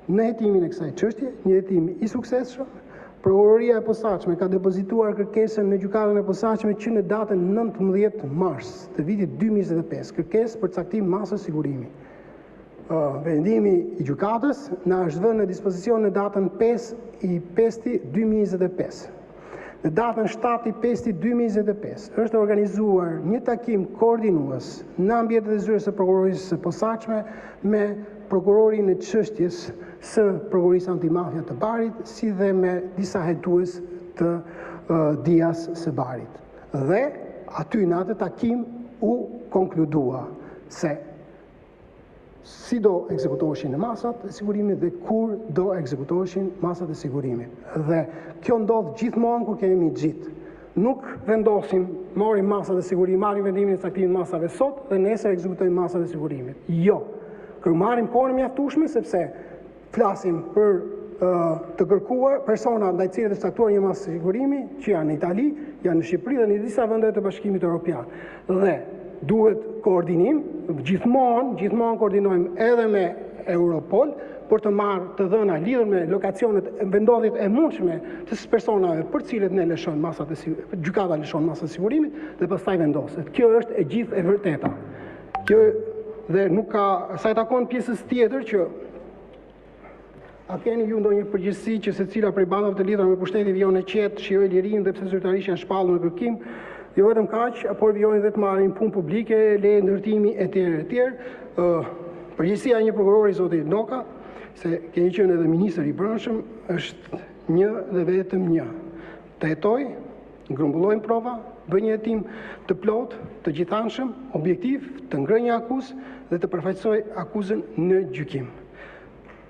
Në hetimin e kësaj çështje, një hetim i suksesshëm, Prokuroria e posaçme ka depozituar kërkesën në gjykatën e posaçme që në datën 19 mars të vitit 2025, kërkesë për caktim masë sigurimi. Vendimi i gjykatës na është vënë në dispozicion në datën 5/5/2025. Në datën 7/5/2025 është organizuar një takim koordinues në ambientet e zyrës së prokurorisë së posaçme me prokurorin e çështjes së prokurorisë antimafia të Barit, si dhe me disa hetues të dias së Barit. Dhe aty në atë takim u konkludua se si do ekzekutoheshin masat e sigurimit dhe kur do ekzekutoheshin masat e sigurimit. Dhe kjo ndodh gjithmonë kur kemi gjithë. Nuk vendosim, morim masat e sigurimit, marrim vendimin e caktimit masave sot dhe nesër ekzekutojmë masat e sigurimit. Jo. Kër marrim kohën e mjaftueshme sepse flasim për të kërkuar persona ndaj cilëve të caktuar një masë sigurimi që janë në Itali, janë në Shqipëri dhe në disa vende të Bashkimit Evropian. Dhe duhet koordinim, gjithmonë koordinojmë edhe me Europol për të marrë të dhëna lidhur me lokacionet vendodhjet e mundshme të personave për cilët ne lëshojmë masat e sigurimit, gjykata lëshon masat e sigurimit dhe pastaj vendoset. Kjo është e gjithë e vërteta. Kjo dhe nuk ka sa i takon pjesës tjetër që a keni ju ndonjë përgjegjësi që secila prej bandave të lidhura me pushtetin vijojnë qetë, shijojnë lirinë dhe pse zyrtarisht janë shpallur në kërkim, jo vetëm kaq, por vijojnë dhe të marrin punë publike, leje ndërtimi etj. Përgjegjësia e një prokurori zoti Noka, se keni qenë edhe ministër i brendshëm, është një dhe vetëm një. Të hetoj, grumbullojmë prova, bëj një hetim të plot, të gjithanshëm, objektiv, të ngrëj një akuzë dhe të përfaqësoj akuzën në gjykim.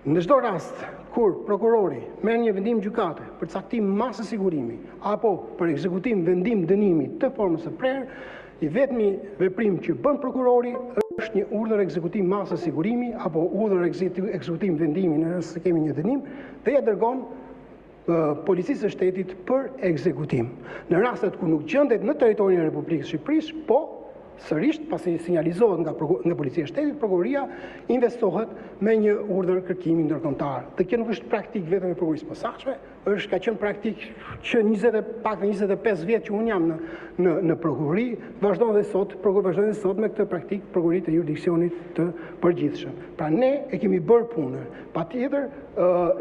Në çdo rast kur prokurori merr një vendim gjykate për caktim masë sigurimi apo për ekzekutim vendim dënimi të formës së prerë, i vetmi veprim që bën prokurori është një urdhër ekzekutim masë sigurimi apo urdhër ekzekutim vendimi në rast se kemi një dënim dhe ja dërgon policisë së shtetit për ekzekutim. Në rastet ku nuk gjendet në territorin e Republikës së Shqipërisë, po sërish, pasi sinjalizohet nga policia e shtetit, prokuroria investohet me një urdhër kërkimi ndërkombëtar. Dhe kjo nuk është praktik vetëm e prokurorisë posaçme, ka qenë praktik që 25 vjet që unë jam në prokurori, vazhdon dhe sot me këtë praktik prokurorit e jurisdiksionit të përgjithshëm. Pra ne e kemi bërë punën. Patjetër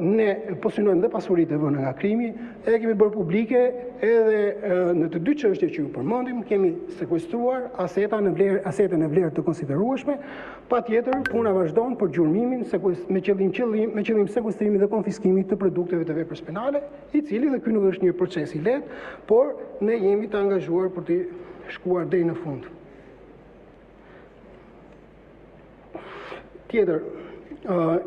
ne posinojmë dhe pasuritë e vëna nga krimi, e kemi bërë publike edhe në të dy çështje që ju përmendim, kemi sekuestruar asetën në vlerë të konsiderueshme, patjetër puna vazhdon për gjurmimin me qëllim sekuestrimi dhe konfiskimi të produkteve të veprës penale, i cili dhe ky nuk është një proces i lehtë, por ne jemi të angazhuar për të shkuar deri në fund. Tjetër,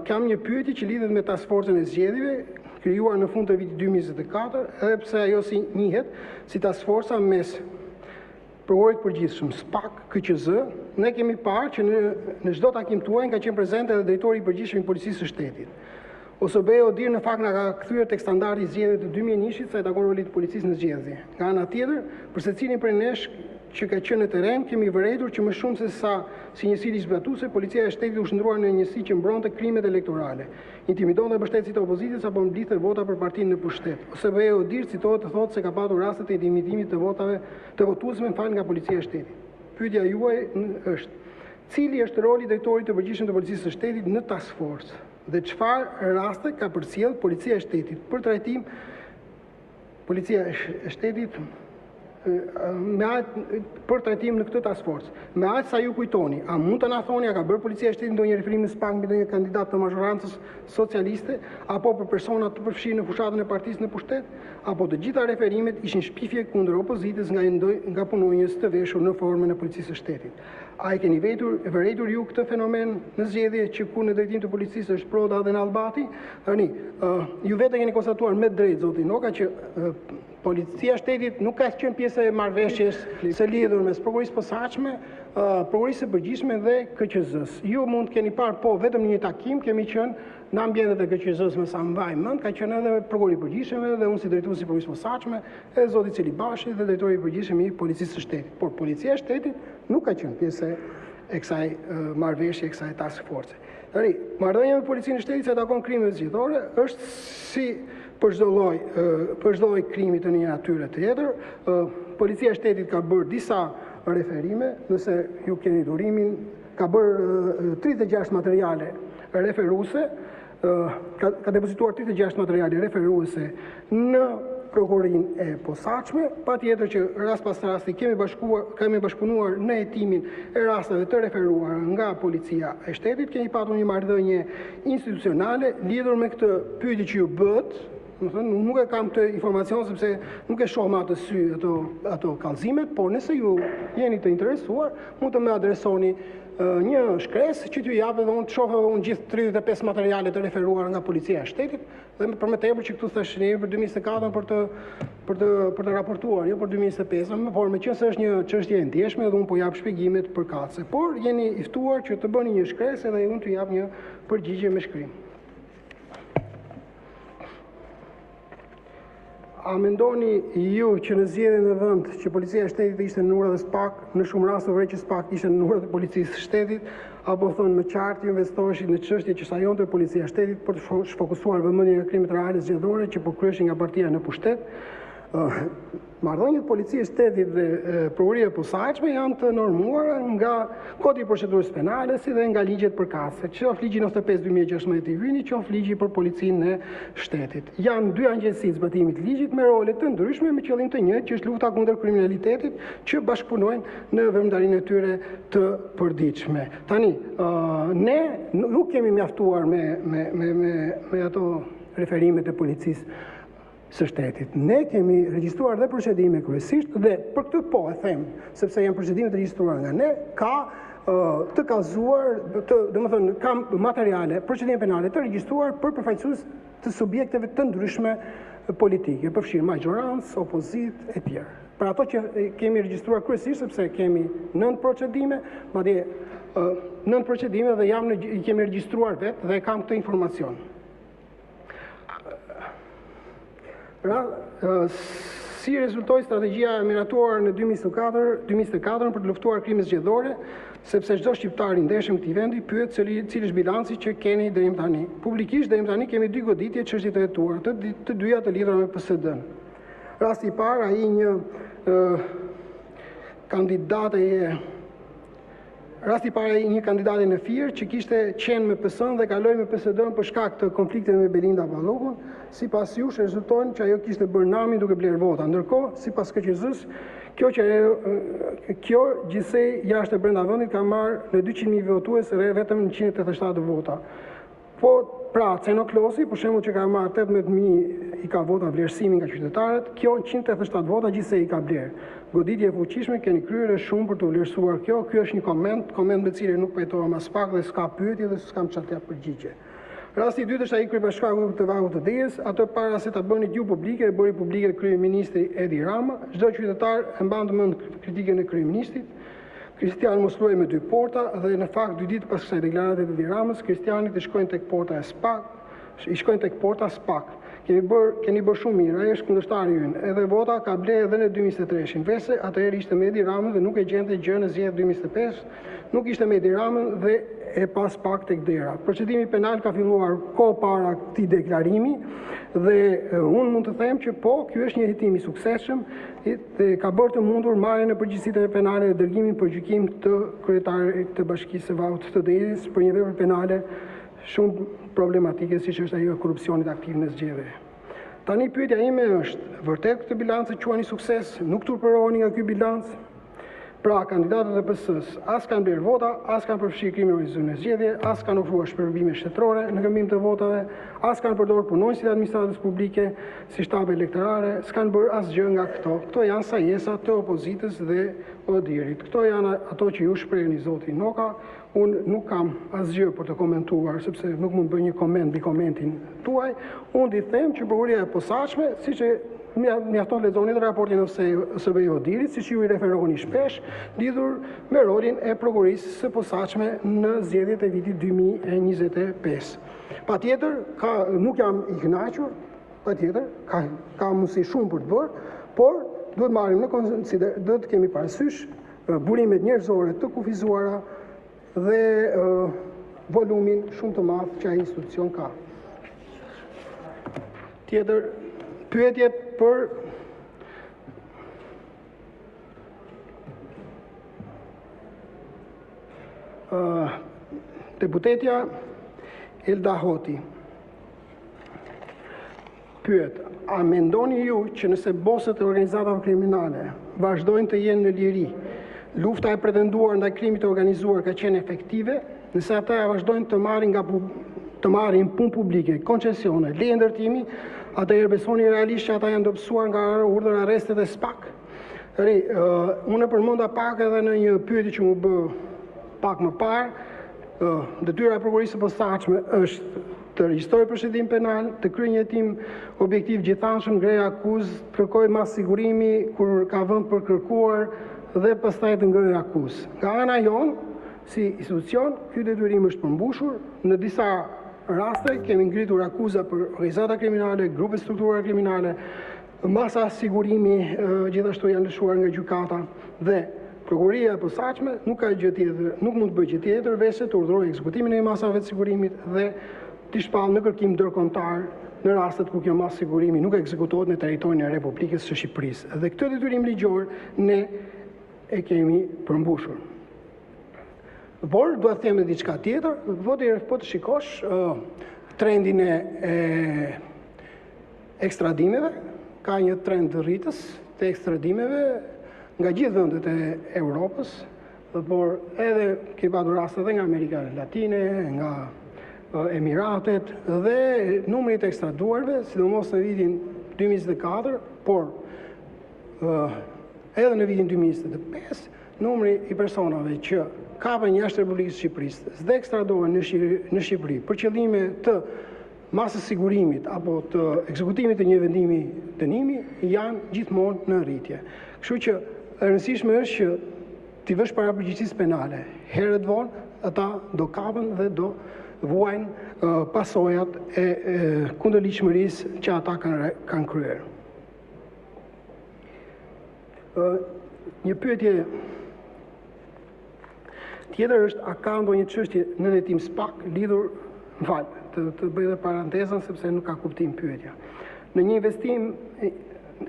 kam një pyetje që lidhet me task forcën e zgjedhjeve, krijuar në fund të vitit 2024, edhe pse ajo si njihet si task forca mes prokurorit përgjithshëm, SPAK, KQZ, ne kemi parë që në çdo takim tuaj ka qenë prezente edhe drejtori i përgjithshëm i policisë së shtetit. OSBE Odir në fakt na ka kthyer tek standardi i zgjedhjeve të 2001-shit sa i takon rolit të policisë në zgjedhje. Nga ana tjetër, për secilin prej nesh që ka qenë në terren, kemi vërejtur që më shumë se sa si njësi ligjzbatuese, policia e shtetit u shndrua në njësi që mbronte krimet elektorale, intimidonte mbështetësit e opozitës apo mblidhte vota për partinë në pushtet. OSBE Odir citohet të thotë se ka patur raste të intimidimit të votuesve nga policia e shtetit. Pyetja juaj është: cili është roli i drejtorit të përgjithshëm të policisë së shtetit në task force? Dhe çfarë raste ka përcjell policia e shtetit për trajtim policia e shtetit për trajtim në këtë task force? Me aq sa ju kujtoni, a mund të na thoni a ka bërë policia e shtetit ndonjë referim në SPAK mbi ndonjë kandidat të mazhorancës socialiste apo për persona të përfshirë në fushatën e partisë në pushtet, apo të gjitha referimet ishin shpifje kundër opozitës nga punonjës të veshur në formën e policisë së shtetit? A i keni vërejtur ju këtë fenomen në zgjedhje që ku në drejtim të policisë është Proda dhe në Albati? Ju vetë keni konstatuar me drejt, zoti Noka, që policia shtetit nuk ka qenë pjesë e marrëveshjes së lidhur mes prokurorisë posaçme, prokurorisë së përgjithshme dhe KQZ-s. Ju mund të keni parë, po vetëm në një takim kemi qenë në ambientet e KQZ-s, më sa mbaj mend, ka qenë edhe prokurori i përgjithshëm dhe unë si drejtues i prokurorisë posaçme, e zoti Celibashi dhe drejtori i përgjithshëm i policisë së shtetit. Por policia e shtetit nuk ka qenë pjesë e kësaj marrëveshje, e kësaj task force. Tani, marrëdhënia me policinë e shtetit që takon krimet zgjedhore është si për çdo lloj krimi të një natyre tjetër. Policia e shtetit ka bërë disa referime, nëse ju keni durimin, ka bërë 36 materiale referuese, ka depozituar 36 materiale referuese në prokurorinë e posaçme, patjetër që rast pas rasti kemi bashkëpunuar në hetimin e rasteve të referuar nga policia e shtetit, kemi patur një marrëdhënie institucionale lidhur me këtë pyetje që ju bëhet. Nuk e kam këtë informacion sepse nuk e shoh me atë sy ato kallëzimet, por nëse ju jeni të interesuar, mund të më adresoni një shkresë që t'ju japë dhe unë të shohë unë gjithë 35 materiale të referuar nga policia e shtetit, dhe për më tepër që këtu thashë ne për 2024 për të raportuar, jo për 2025, por me qëse është një çështje e ndjeshme dhe unë po jap shpjegimet përkatëse. Por jeni i ftuar që të bëni një shkresë dhe unë t'ju jap një përgjigje me shkrim. A mendoni ju që në zgjedhjen e vend që policia e shtetit ishte në ura dhe SPAK, në shumë raste vërejtë që SPAK ishte në ura dhe policisë së shtetit, apo thonë më qartë ju investoheshin në çështje që sajonte policia e shtetit për të shfokusuar vëmendjen në krimet reale zgjedhore që po kryeshin nga partia në pushtet? Marrëdhëniet policisë së shtetit dhe prokuria e posaçme janë të normuara nga Kodi i Procedurës Penale si dhe nga ligjet përkatëse, qoftë ligji 95/2016 i hyjni, qoftë ligji për policinë e shtetit. Janë dy agjenci të zbatimit të ligjit me role të ndryshme me qëllim të njëjtë, që është lufta kundër kriminalitetit, që bashkëpunojnë në veprimtarinë e tyre të përditshme. Tani, ne nuk kemi mjaftuar me ato referimet e policisë së shtetit. Ne kemi regjistruar dhe procedime kryesisht dhe për këtë po e them, sepse janë procedime të regjistruar nga ne, ka të kallëzuar, domethënë kam materiale, procedime penale të regjistruar për përfaqësues të subjekteve të ndryshme politike, përfshirë majorancë, opozitë e tjerë. Për ato që kemi regjistruar kryesisht sepse kemi 9 procedime, madje 9 procedime dhe kemi regjistruar vetë dhe kam këtë informacion. Si rezultoi strategjia e miratuar në 2024 për të luftuar krimet zgjedhore, sepse çdo shqiptar i ndeshëm këtij vendi pyet cili është bilanci që keni deri më tani. Publikisht deri më tani kemi 2 goditje çështje të hetuara, të dyja të lidhura me PSD-n. Rasti i parë, ai një kandidate në firë që kishte qenë me PS-n dhe kaloi me PSD-n për shkak të konfliktit me Belinda Ballokun, sipas jush rezulton që ajo kishte bërë nami duke blerë vota. Ndërkohë, sipas KQZ-s, kjo gjithsej jashtë e brenda vendit ka marrë në 200.000 votues vetëm 187 vota. Po, pra, Ceno Klosi, për shembull që ka marrë 18.000 i ka vota vlerësimi nga qytetarët, kjo 187 vota gjithsej i ka blerë. Goditje e fuqishme keni kryer shumë për të vlerësuar kjo. Ky është një koment me cilin nuk pajtohem as pak dhe s'ka pyetje dhe s'kam çfarë t'jap përgjigje. Rasti i dytë është ai kryebashkiaku të Vagut të Dijes, atë para se ta bëni gjuhë publike e bëri publike kryeministri Edi Rama. Çdo qytetar e mban mend kritikën e kryeministrit. Kristian mos luaj me 2 porta dhe në fakt 2 ditë pas kësaj deklarate të Edi Ramës, kristianit i shkojnë tek porta SPAK. Keni bërë shumë mirë, ai është kundërshtari ynë. Edhe vota ka blerë edhe në 2023. Vese atëherë ishte me Edi Ramën dhe nuk e gjente gjë në zgjedhjet 2025, nuk ishte me Edi Ramën dhe e pas pak tek dera. Procedimi penal ka filluar kohë para këtij deklarimi dhe unë mund të them që po, ky është një hetim i suksesshëm dhe ka bërë të mundur marrjen e përgjegjësive penale dhe dërgimin për gjykim të kryetarit të Bashkisë së Vagut të Dijes për një vepër penale shumë problematike siç është ajo e korrupsionit aktiv në zgjedhje. Tani pyetja ime është, vërtet këtë bilanc e quani sukses? Nuk turpëroheni nga ky bilanc? Pra, kandidatët e PS-s as kanë blerë vota, as kanë përfshirë krimin organizuar në zgjedhje, as kanë ofruar shpërbime shtetërore në këmbim të votave, as kanë përdorur punonjësit e administratës publike si shtabe elektorale, s'kan bërë asgjë nga këto. Këto janë sajesa të opozitës dhe Odirit. Këto janë ato që ju shprehni zoti Noka. Unë nuk kam asgjë për të komentuar, sepse nuk mund bëj një koment mbi komentin tuaj. Unë di them që prokuria e posaçme, siç e mjafton lexoni dhe raportin SBI Odirit, siç ju i referoni shpesh, lidhur me rolin e prokurisë së posaçme në zgjedhjet e vitit 2025. Patjetër, nuk jam i kënaqur, patjetër, ka mundësi shumë për të bërë, por duhet marrim në konsider, duhet të kemi parasysh burimet njerëzore të kufizuara dhe volumin shumë të madh që ai institucion ka. Tjetër, pyetjet për deputetja Elda Hoti pyet, a mendoni ju që nëse bosët e organizatave kriminale vazhdojnë të jenë në liri, lufta e pretenduar ndaj krimit të organizuar ka qenë efektive, nëse ata vazhdojnë të marrin punë publike, koncesione, leje ndërtimi, atëherë besoni realisht që ata janë dobësuar nga urdhër arrestet e SPAK? Unë përmenda pak edhe në një pyetje që mu bë pak më parë, detyra e prokurorisë së posaçme është të regjistrojë procedimin penal, të kryejë një hetim objektiv gjithanshëm, ngrejë akuzë, të kërkojë mas sigurimi kur ka vend për kërkuar dhe pastaj të ngrejë akuzë. Nga ana jonë, si institucion, ky detyrim është përmbushur. Në disa raste kemi ngritur akuza për organizata kriminale, grupe struktura kriminale, masa sigurimi gjithashtu janë lëshuar nga gjykata dhe Prokuroria e posaçme nuk ka gjë tjetër, nuk mund të bëjë gjë tjetër veçse të urdhërojë ekzekutimin e masave të sigurimit dhe të shpallë në kërkim ndërkombëtar në rastet ku kjo masë sigurimi nuk ekzekutohet në territorin e Republikës së Shqipërisë. Dhe këtë detyrim ligjor ne e kemi përmbushur. Por dua të them edhe diçka tjetër, po të shikosh trendin e ekstradimeve, ka një trend të rritës të ekstradimeve nga gjithë vendet e Europës, por edhe ke patur raste edhe nga Amerika Latine, nga Emiratet dhe numri të ekstraduarve, sidomos në vitin 2024, por edhe në vitin 2025, numri i personave që kapen jashtë Republikës së Shqipërisë dhe ekstradohen në Shqipëri për qëllime të masës sigurimit apo të ekzekutimit të një vendimi dënimi janë gjithmonë në rritje. Kështu që e rëndësishme është që t'i vësh para përgjegjësisë penale. Herët vonë ata do kapen dhe do vuajnë pasojat e kundërligjshmërisë që ata kanë kryer. Një pyetje tjetër është, a ka ndonjë çështje në hetim SPAK lidhur, të bëj edhe parantezën sepse nuk ka kuptim pyetja. Në një investim,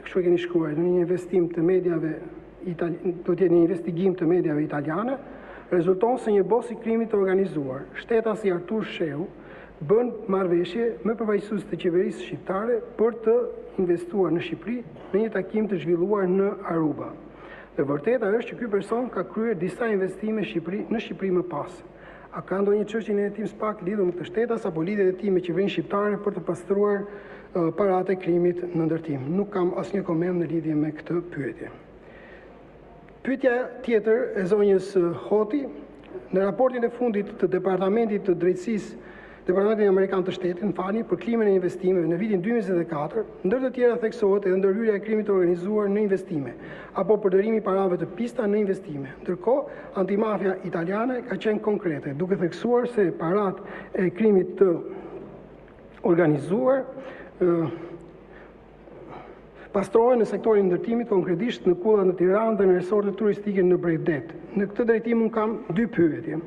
kështu e keni shkruar, në një investim të mediave do të jetë një investigim të mediave italiane, rezulton se një bos i krimit të organizuar, shtetasi Artur Shehu, bën marrëveshje me përfaqësues të qeverisë shqiptare për të investuar në Shqipëri në një takim të zhvilluar në Aruba. E vërteta është që ky person ka kryer disa investime në Shqipëri më pas. A ka ndonjë çështje në hetim SPAK lidhur me këtë shtetas apo lidhje e tij me qeverinë shqiptare për të pastruar paratë e krimit në ndërtim? Nuk kam asnjë koment në lidhje me këtë pyetje. Pyetja tjetër e zonjës Hoti, në raportin e fundit të Departamentit të Drejtësisë, Departamentin Amerikan të Shtetit, për klimën e investimeve në vitin 2024, ndër të tjera theksohet edhe ndërhyrja e krimit të organizuar në investime, apo përdorimi parave të pista në investime. Ndërkohë, antimafia italiane ka qenë konkrete, duke theksuar se parat e krimit të organizuar pastrohen në sektorin ndërtimit, konkretisht në kullat në Tiranë dhe në resortet turistike në Bregdet. Në këtë drejtim unë kam dy pyetje.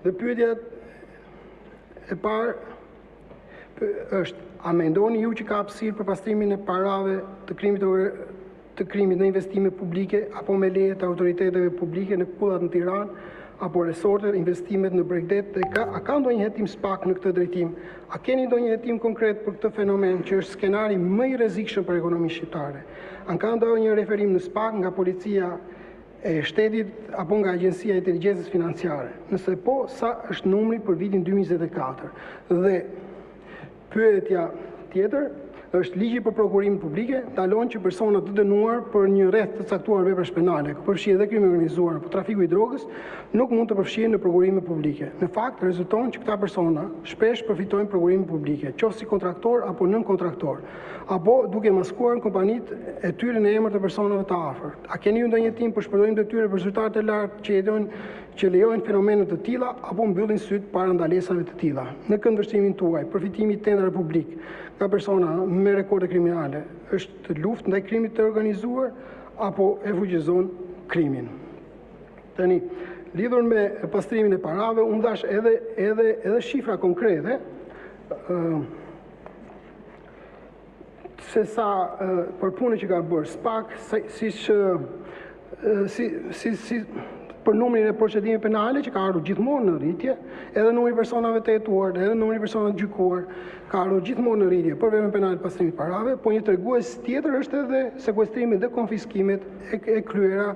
Dhe pyetja e parë është, a mendoni ju që ka hapësirë për pastrimin e parave të krimit në investime publike apo me leje të autoriteteve publike në kullat në Tiranë apo resortet, investimet në Bregdet, a ka ndonjë hetim SPAK në këtë drejtim? A keni ndonjë hetim konkret për këtë fenomen që është skenari më i rrezikshëm për ekonominë shqiptare? A ka ndonjë referim në SPAK nga policia e shtetit apo nga Agjencia e Inteligjencës Financiare? Nëse po, sa është numri për vitin 2024? Dhe pyetja tjetër është, ligji për prokurimin publike ndalon që personat të dënuar për një rreth të caktuar veprash penale, ku përfshihet edhe krimi organizuar apo trafiku i drogës, nuk mund të përfshihen në prokurime publike. Në fakt, rezulton që këta persona shpesh përfitojnë prokurime publike, qoftë si kontraktor apo nën kontraktor, apo duke maskuar në kompanitë e tyre në emër të personave të afërt. A keni ju ndonjë hetim për shpërdorim të tyre për rezultate të lartë që lejojnë fenomene të tilla apo mbyllin syt para ndalesave të tilla? Në këndvështrimin tuaj, përfitimi i tendrave publik nga persona me rekorde kriminale është luftë ndaj krimit të organizuar apo e fuqizon krimin? Tani, lidhur me pastrimin e parave, unë dash edhe shifra konkrete, se sa për punë që ka bërë SPAK, si për numrin e procedimeve penale që ka ardhur gjithmonë në rritje, edhe numri personave të hetuar, edhe numri personave të gjykuar, ka ardhur gjithmonë në rritje për veprën penale të pastrimit parave, po një tregues tjetër është edhe sekuestrimi dhe konfiskimet e kryera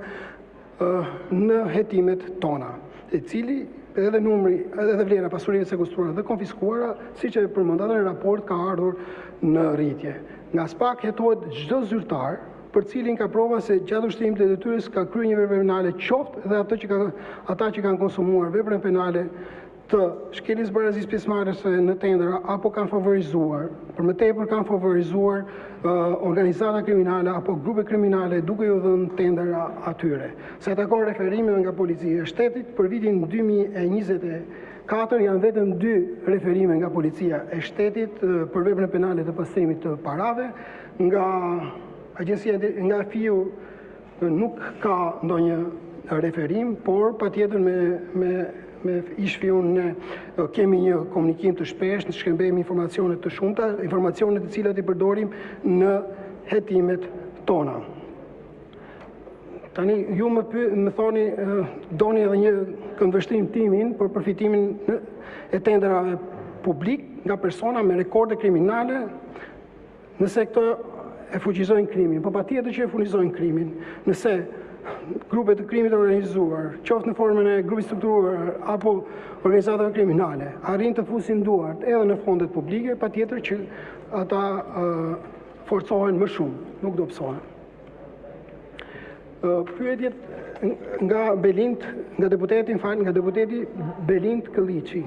në hetimet tona, e cili edhe numri, edhe vlera pasurive sekuestruara dhe konfiskuara, siç e përmendat në raport, ka ardhur në rritje. Nga SPAK hetohet çdo zyrtar për cilin ka prova se gjatë ushtrimit të detyrës ka kryer një vepër penale, qoftë dhe ata që kanë konsumuar veprën penale të shkeljes barazisë pjesëmarrëse në tendera apo kanë favorizuar, për më tepër kanë favorizuar organizata kriminale apo grupe kriminale duke ju dhënë tendera atyre. Sa takon referimeve nga policia e shtetit, për vitin 2024 janë vetëm 2 referime nga policia e shtetit për veprën penale të pastrimit të parave, nga FIU nuk ka ndonjë referim, por patjetër me ish-FIU-n ne kemi një komunikim të shpeshtë, ne shkëmbejmë informacione të shumta, informacione të cilat i përdorim në hetimet tona. Tani ju më thoni doni edhe një këndvështrim timin për përfitimin e tenderave publik nga persona me rekorde kriminale, nëse këto e fuqizojnë krimin, po patjetër që e furnizojnë krimin, nëse grupe të krimit organizuar, qoftë në formën e grupit strukturuar apo organizatave kriminale, arrin të fusin duart edhe në fondet publike, patjetër që ata forcohen më shumë, nuk dobësohen. Pyetjet nga deputeti Belind Këlliçi.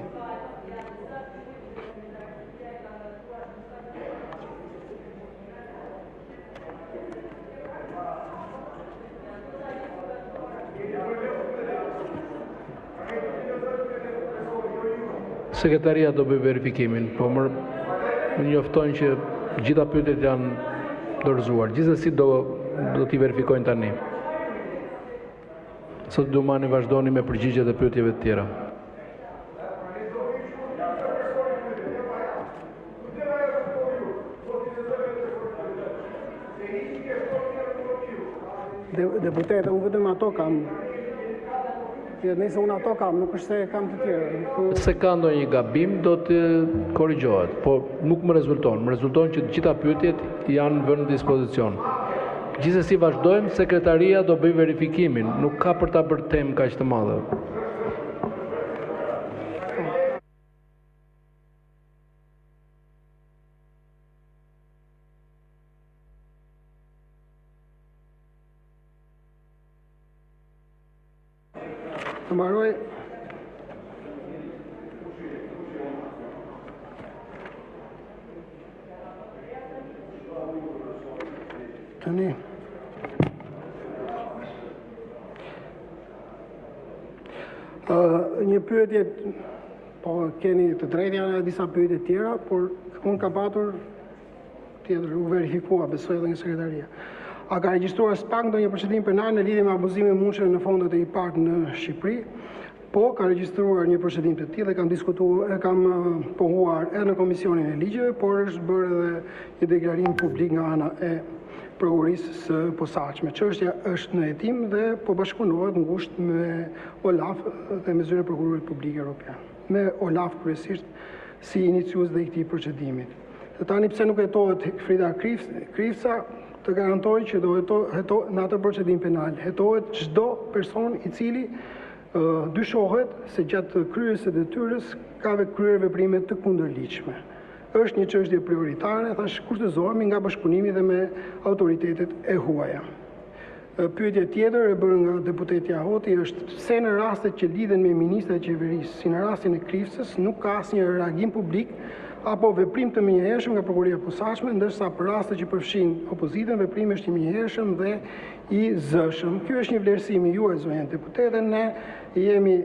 Sekretaria do bëj verifikimin, po më njoftojnë që gjitha pyetjet janë dorëzuar. Gjithsesi do t'i verifikojnë tani. Sot Dumani vazhdoni me përgjigjet e pyetjeve të tjera. Deputete, unë vetëm ato kam. Nëse unë ato kam, nuk është se kam të tjera. Se ka ndonjë gabim, do të korrigjohet, po nuk më rezulton. Më rezulton që gjitha pyetjet janë vënë në dispozicion. Gjithsesi vazhdojmë, sekretaria do bëj verifikimin, nuk ka për ta bërë temë kaq të madhe. Të mbaroj tani një pyetje, po keni të drejtë, janë disa pyetje tjera, por unë kam patur tjetër u verifikua, besoj edhe nga sekretaria. A ka regjistruar SPAK ndonjë procedim penal në lidhje me abuzimin e mundshëm në fondet e IPART në Shqipëri? Po, ka regjistruar një procedim të tillë, kam pohuar edhe në Komisionin e Ligjeve, por është bërë edhe një deklarim publik nga ana e prokurisë së posaçme. Çështja është në hetim dhe po bashkëpunohet ngushtë me OLAF dhe me zyrën e Prokurorit Publik Evropian. Me OLAF kryesisht si iniciues dhe i këtij procedimi. Tani pse nuk hetohet Frida Krivca, të garantoj që do hetohet në atë procedim penal. Hetohet çdo person i cili dyshohet se gjatë kryerjes së detyrës ka kryer veprime të kundërligjshme. Është një çështje prioritare, thash kushtëzohemi nga bashkëpunimi dhe me autoritetet e huaja. Pyetje tjetër e bërë nga deputeti Ahoti është pse në rastet që lidhen me ministrat e qeverisë, si në rastin e Krivcës, nuk ka asnjë reagim publik apo veprim të menjëhershëm nga prokuroria e posaçme, ndërsa për raste që përfshin opozitën, veprimi është i menjëhershëm dhe i zëshëm. Ky është një vlerësim i juaj, zonja deputete, ne jemi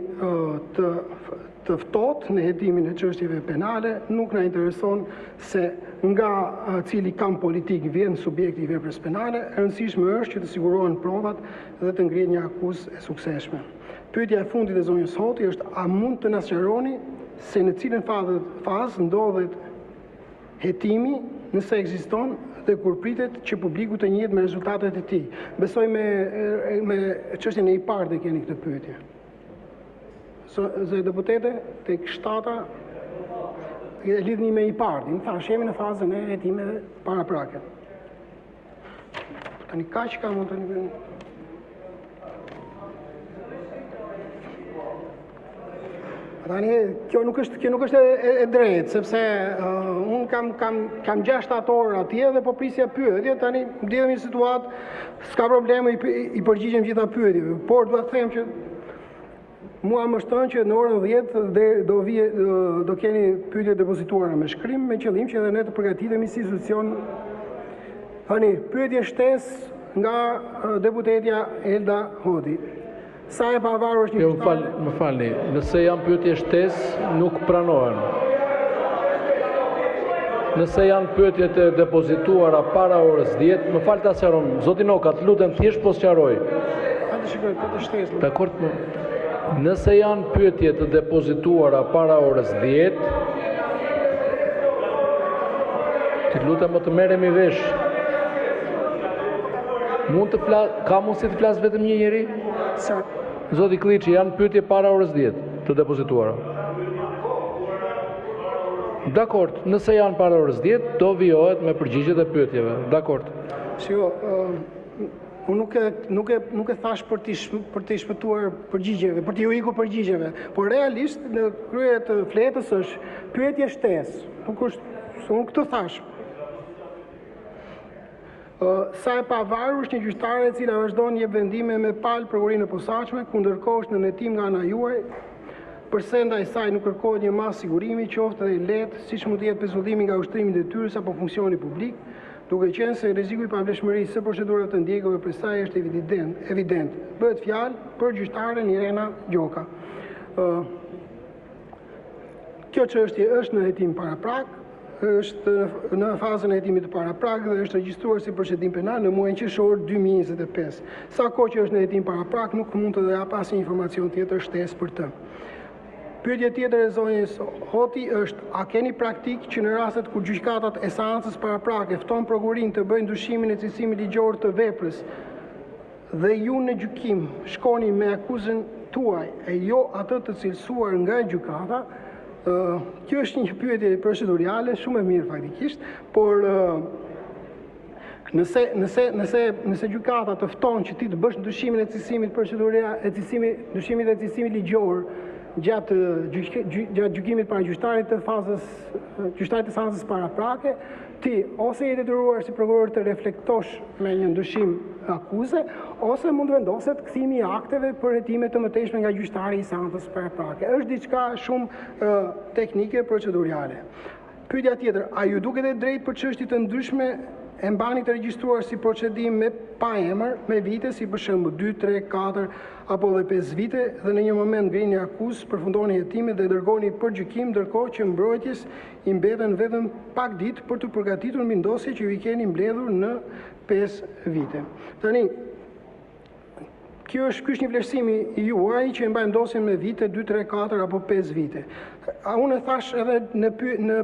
të ftohtë në hetimin e çështjeve penale, nuk na intereson se nga cili kamp politik vjen subjekti i veprës penale, e rëndësishme është që të sigurohen provat dhe të ngrihet një akuzë e suksesshme. Pyetja e fundit e zonjës Hoti është: a mund të na sqaroni se në cilën fazë ndodhet hetimi, nëse ekziston, dhe kur pritet që publiku të njihet me rezultatet e tij? Besoj me çështjen e IPARD e keni këtë pyetje. Zë deputete, tek shtata e lidhni me IPARD-in, thash jemi në fazën e hetimeve paraprake. Tani kaq ka mund tani. Tani kjo nuk është e drejtë, sepse unë kam 6 orë atje dhe po prisja pyetje, tani ndodhem në situatë, s'ka probleme, i përgjigjem gjitha pyetjeve, por dua të them që mua më shton që në orën 10 do keni pyetje depozituara me shkrim, me qëllim që edhe ne të përgatitemi si institucion. Tani pyetje shtesë nga deputetja Elda Hoti. Sa e pavarur është një gjyqtare? Më falni, nëse janë pyetje shtesë, nuk pranohen. Nëse janë pyetjet e depozituara para orës 10, më fal ta sqaroj. Zoti Noka, të lutem thjesht po sqaroj. Hajde shikoj këtë shtesë. Dakor. Nëse janë pyetje të depozituara para orës 10, të lutem më të merremi vesh. Ka mundësi të flas vetëm një njeri? Zoti Klliçi, janë pyetje para orës 10 të depozituara. Dakord, nëse janë para orës 10, do vijohet me përgjigjet e pyetjeve. Dakord. Shiko, unë nuk e thash për të shpëtuar përgjigjeve, për t'ju ikur përgjigjeve, por realisht në krye të fletës është pyetje shtesë. Nuk është, unë këtë thash. Sa e pavarur është një gjyqtare e cila vazhdon jep vendime me palë prokurorinë e posaçme, ku ndërkohë është në hetim nga ana juaj, përse ndaj saj nuk kërkohet një masë sigurimi, qoftë edhe lehtë, siç mund të jetë pezullimi nga ushtrimi i detyrës apo funksioni publik, duke qenë se rreziku i pavlefshmërisë së procedurave të ndjekjeve për saj është evident. Bëhet fjalë për gjyqtaren Irena Gjoka. Kjo çështje është në hetim paraprak, është në fazën e hetimit të paraprak dhe është regjistruar si procedim penal në muajin qershor 2025. Sa kohë që është në hetim paraprak, nuk mund të jap asnjë informacion tjetër shtesë për të. Pyetja tjetër e zonjës Hoti është: a keni praktikë që në rastet kur gjyqatat e seancës paraprake fton prokurorinë të bëjë ndryshimin e cilësimit ligjor të veprës dhe ju në gjykim shkoni me akuzën tuaj e jo atë të cilësuar nga gjykata? Kjo është një pyetje procedurale shumë e mirë faktikisht, por nëse gjykata të fton që ti të bësh ndryshimin e cilësimit procedural, ndryshimin e cilësimit ligjor gjatë gjykimit para gjyqtarit të seancës paraprake, ti ose je detyruar si prokuror të reflektosh me një ndryshim akuze, ose mund vendoset kthimi i akteve për hetime të mëtejshme nga gjyqtari i seancës paraprake. Është diçka shumë teknike procedurale. Pyetja tjetër: a ju duket e drejtë për çështje të ndryshme e mbani të regjistruar si procedim me pa emër, me vite, si për shembull 2, 3, 4 apo edhe 5 vite, dhe në një moment ngrini akuzë, përfundoni hetimet dhe dërgoni për gjykim, ndërkohë që mbrojtjes i mbeten vetëm pak ditë për të përgatitur mbindosje që ju i keni mbledhur në 5 vite. Tani, kjo është një vlerësimi i juaj që e mbajnë ndosjen me vite 2, 3, 4 apo 5 vite. Unë e thash edhe në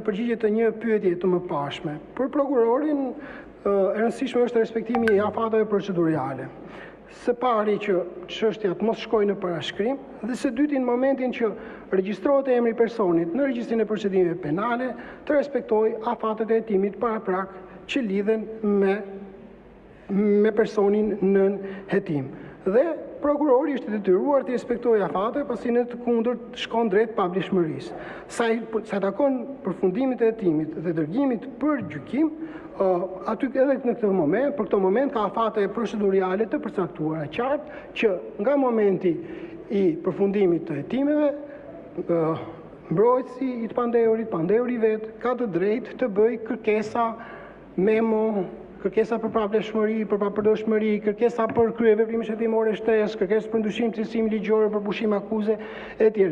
përgjigje të një pyetje të mëpashme. Për prokurorin, e rëndësishme është respektimi i afateve procedurale. Së pari që çështja të mos shkojë në parashkrim, dhe së dyti në momentin që regjistrohet emri i personit në regjistrin e procedimeve penale, të respektojë afatet e hetimit paraprak që lidhen me personin në hetim. Dhe prokurori është detyruar të respektojë afate, pasi në të kundërt shkon drejt pavlefshmërisë. Sa takon përfundimit e hetimit dhe dërgimit për gjykim, aty edhe në këtë moment, për këto moment ka afate procedurale të përcaktuara qartë që nga momenti i përfundimit të hetimeve, mbrojtësi i të pandehurit vetë ka të drejtë të bëjë kërkesa memo, kërkesa për pavlefshmëri, për papërdorshmëri, kërkesa për krye veprime shëtimore shtresë, kërkesa për ndryshim cilësimi ligjor, për pushim akuze etj.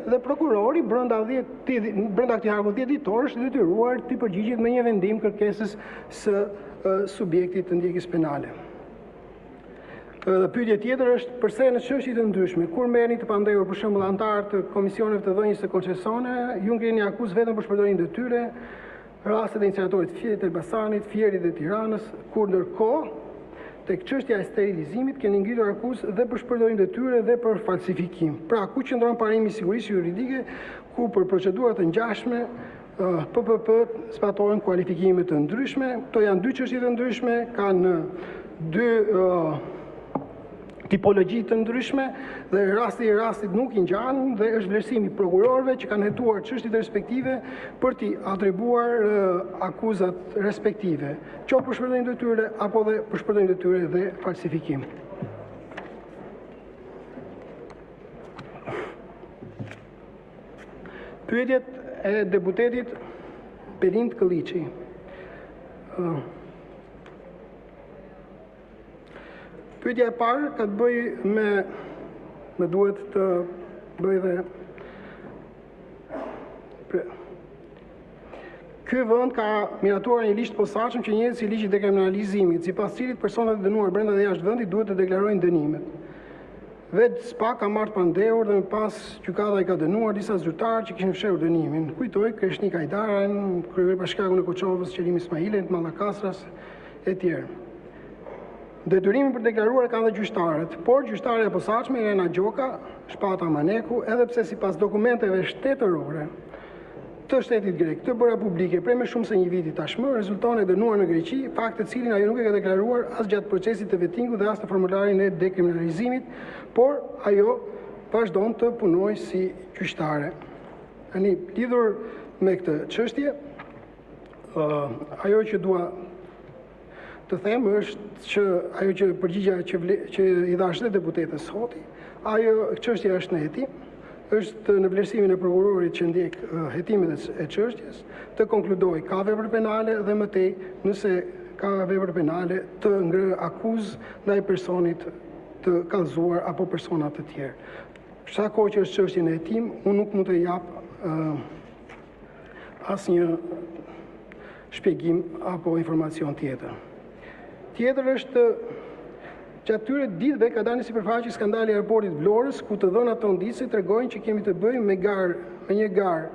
Dhe prokurori brenda këtij arku 10 ditorësh është detyruar të përgjigjet me një vendim kërkesës së subjektit të ndjekjes penale. Dhe pyetja tjetër është përse në çështje të ndryshme, kur merrni të pandehur për shembull anëtarë të komisioneve të dhënies së koncesione, ju ngrihni akuzë vetëm për shpërdorim detyre, rastet e incineratorit Fierit të Elbasanit, Fierit dhe Tiranës, kur ndërkohë tek çështja e sterilizimit keni ngritur akuzë dhe për shpërdorim detyre dhe për falsifikim. Pra, ku qëndron parimi i sigurisë juridike, ku për procedura të ngjashme PPP zbatohen kualifikime të ndryshme. Këto janë dy çështje të ndryshme, kanë dy tipologji të ndryshme dhe rasti i rastit nuk i ngjan dhe është vlerësimi i prokurorëve që kanë hetuar çështjet respektive për t'i atribuar akuzat respektive, qoftë për shpërdorim detyre apo dhe për shpërdorim detyre dhe falsifikim. Pyetjet e deputetit Belind Këlliçi. Pyetja e parë ka të bëjë me duhet të bëj dhe ky vend ka miratuar një ligj të posaçëm që njihet si ligji i dekriminalizimit, sipas cilit personat e dënuar brenda dhe jashtë vendit duhet të deklarojnë dënimet. Vetë SPA ka marrë pandehur dhe më pas gjykata i ka dënuar disa zyrtarë që kishin fshehur dënimin. Kujtoj Kreshnik Ajdarën, kryetari i Bashkiakut në Koçovës, Qelim Ismailen, të Mallakastras e tjerë. Detyrimin për deklaruar kanë dhe gjyqtarët, por gjyqtarja e posaçme Irena Gjoka, Shpata Maneku, edhe pse sipas dokumenteve shtetërore të shtetit grek të bëra publike prej më shumë se një viti tashmë, rezulton e dënuar në Greqi, fakt të cilin ajo nuk e ka deklaruar as gjatë procesit të vettingut dhe as në formularin e dekriminalizimit, por ajo vazhdon të punojë si gjyqtare. Tani, lidhur me këtë çështje, ajo që dua të them është që ajo që përgjigja që i dhash dhe deputetës Hoti, ajo çështja është në hetim, është në vlerësimin e prokurorit që ndjek hetimet e çështjes, të konkludoj ka vepër penale dhe më tej nëse ka vepër penale të ngrë akuzë ndaj personit të kallëzuar apo persona të tjerë. Sa kohë që është çështje në hetim, unë nuk mund të jap asnjë shpjegim apo informacion tjetër. Tjetër është që atyre ditëve ka dalë në sipërfaqe skandali i aeroportit Vlorës, ku të dhënat tronditëse tregojnë që kemi të bëjmë me një garë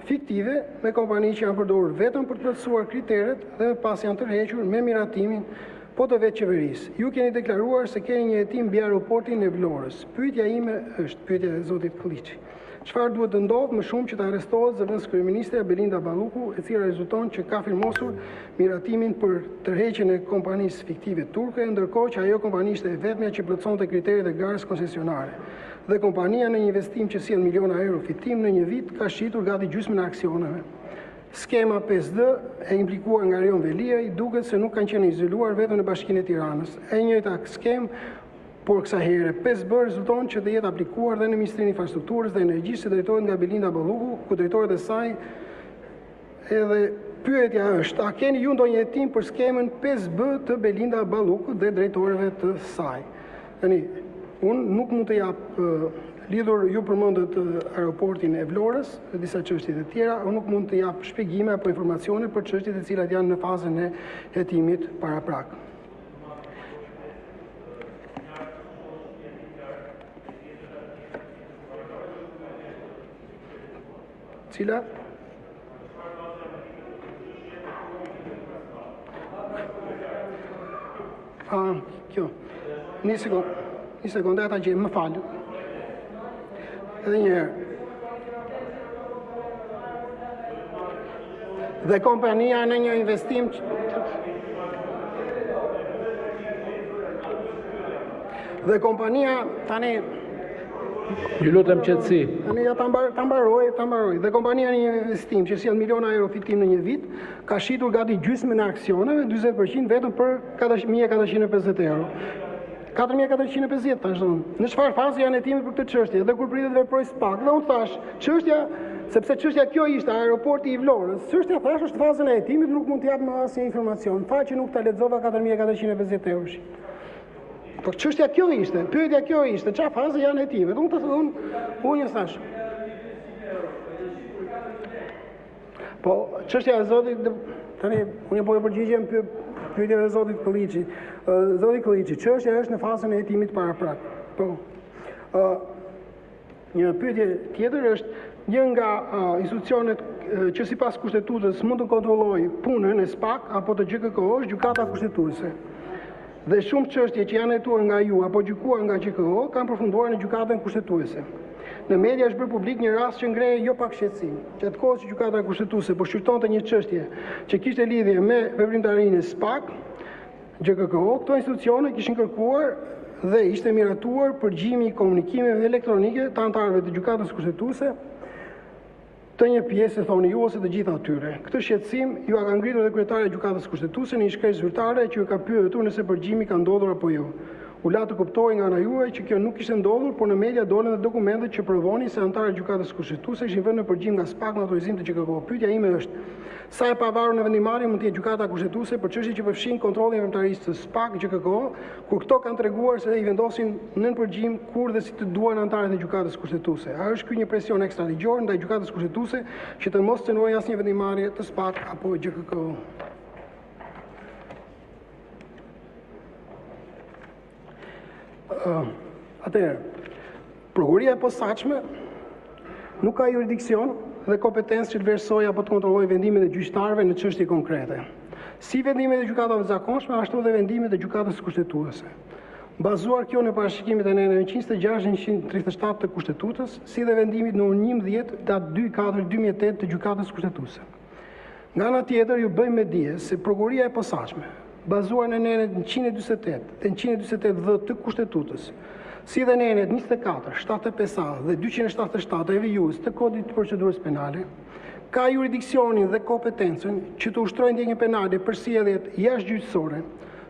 fiktive me kompani që janë përdorur vetëm për të plotësuar kriteret dhe më pas janë tërhequr me miratimin po të vetë qeverisë. Ju keni deklaruar se keni një hetim mbi aeroportin e Vlorës. Pyetja ime është, pyetja e zotit Këlliçi. Çfarë duhet të ndodhë më shumë që të arrestohet zëvendës kryeministre Belinda Balluku, e cila rezulton që ka firmosur miratimin për tërheqjen e kompanisë fiktive turke, ndërkohë që ajo kompani ishte e vetmja që plotësonte kriteret e garës koncesionare. Dhe kompania në një investim që sjell miliona euro fitim në një vit ka shitur gati gjysmën e aksioneve. Skema 5D e implikuar nga Rion Velia i duket se nuk kanë qenë izoluar vetëm në Bashkinë e Tiranës. E njëjta skemë por kësa herë 5B rezulton që të jetë aplikuar dhe në Ministrinë e Infrastrukturës dhe Energjisë që drejtohet nga Belinda Balluku, ku drejtorët e saj edhe pyetja është, a keni ju ndonjë hetim për skemën 5B të Belinda Balluku dhe drejtorëve të saj? Tani, unë nuk mund të jap lidhur ju përmendët aeroportin e Vlorës dhe disa çështje të tjera, unë nuk mund të jap shpjegime apo informacione për çështjet e cilat janë në fazën e hetimit paraprak. Cila? Kjo. Një sekundë, ata gjej, më falë. Edhe një herë. Dhe kompania në një investim dhe kompania tani Ju lutem qetësi. Tani ja ta mbaroj. Dhe kompania në një investim që sjell miliona euro fitim në një vit, ka shitur gati gjysmën e aksioneve, 40% vetëm për 1450 euro. 4450 tash domun. Në çfarë faze janë hetimet për këtë çështje? Dhe kur pritet veproj SPAK, dhe unë thash, çështja, sepse çështja kjo ishte aeroporti i Vlorës, çështja thash është fazën e hetimit, nuk mund të jap më asnjë informacion. Faqe nuk ta lexova 4450 euro. Po çështja kjo ishte, pyetja kjo ishte, çfarë faze janë hetimet? Unë thash. Po çështja e zotit tani unë po e përgjigjem pyetjeve të zotit Kolliçi. Zoti Kolliçi, çështja është në fazën e hetimit paraprak. Po. Një pyetje tjetër është një nga institucionet që sipas kushtetutës mund të kontrollojë punën e SPAK apo të GKK-s, gjykata kushtetuese. Dhe shumë çështje që janë hetuar nga ju apo gjykuar nga GKO kanë përfunduar në gjykatën kushtetuese. Në media është bërë publik një rast që ngreje jo pak shqetësim. Gjatë kohës që gjykata kushtetuese po shqyrtonte një çështje që kishte lidhje me veprimtarinë e SPAK, GKO, këto institucione kishin kërkuar dhe ishte miratuar përgjimi i komunikimeve elektronike të anëtarëve të gjykatës kushtetuese të një pjesë, thoni ju, ose të gjitha atyre. Këtë shqetësim ju ka ngritur dhe kryetari i gjykatës kushtetuese në një shkresë zyrtare që ju ka pyetur nëse përgjimi ka ndodhur apo jo. U la të kuptoj nga ana juaj që kjo nuk kishte ndodhur, por në media dolën dhe dokumentet që provonin se anëtarët e gjykatës kushtetuese ishin vënë në përgjim nga SPAK në autorizim të GKK. Pyetja ime është, sa e pavarur në vendimarrje mund të jetë gjykata kushtetuese për çështje që përfshin kontrollin e veprimtarisë së SPAK GKK, kur këto kanë treguar se i vendosin nën përgjim kur dhe si të duan anëtarët e gjykatës kushtetuese. A është ky një presion ekstraligjor ndaj gjykatës kushtetuese që të mos cenojë asnjë vendimarrje të SPAK apo GKK? Atëherë, prokuroria e posaçme nuk ka jurisdiksion dhe kompetencë që të vlerësojë apo të kontrollojë vendimet e gjyqtarëve në çështje konkrete. Si vendimet e gjykatave të zakonshme, ashtu dhe vendimet e gjykatës kushtetuese. Bazuar kjo në parashikimet e nënën 126-137 të Kushtetutës, si dhe vendimit në 11 datë 2/4/2008 të gjykatës kushtetuese. Nga ana tjetër, ju bëjmë me dije se prokuroria e posaçme, bazuar në nënën 148 dhe 148 të Kushtetutës, si dhe nënën 24, 75 dhe 277 e vijus të Kodit të Procedurës Penale, ka jurisdiksionin dhe kompetencën që të ushtrojë ndjenjën penale për sjelljet jashtëgjyqësore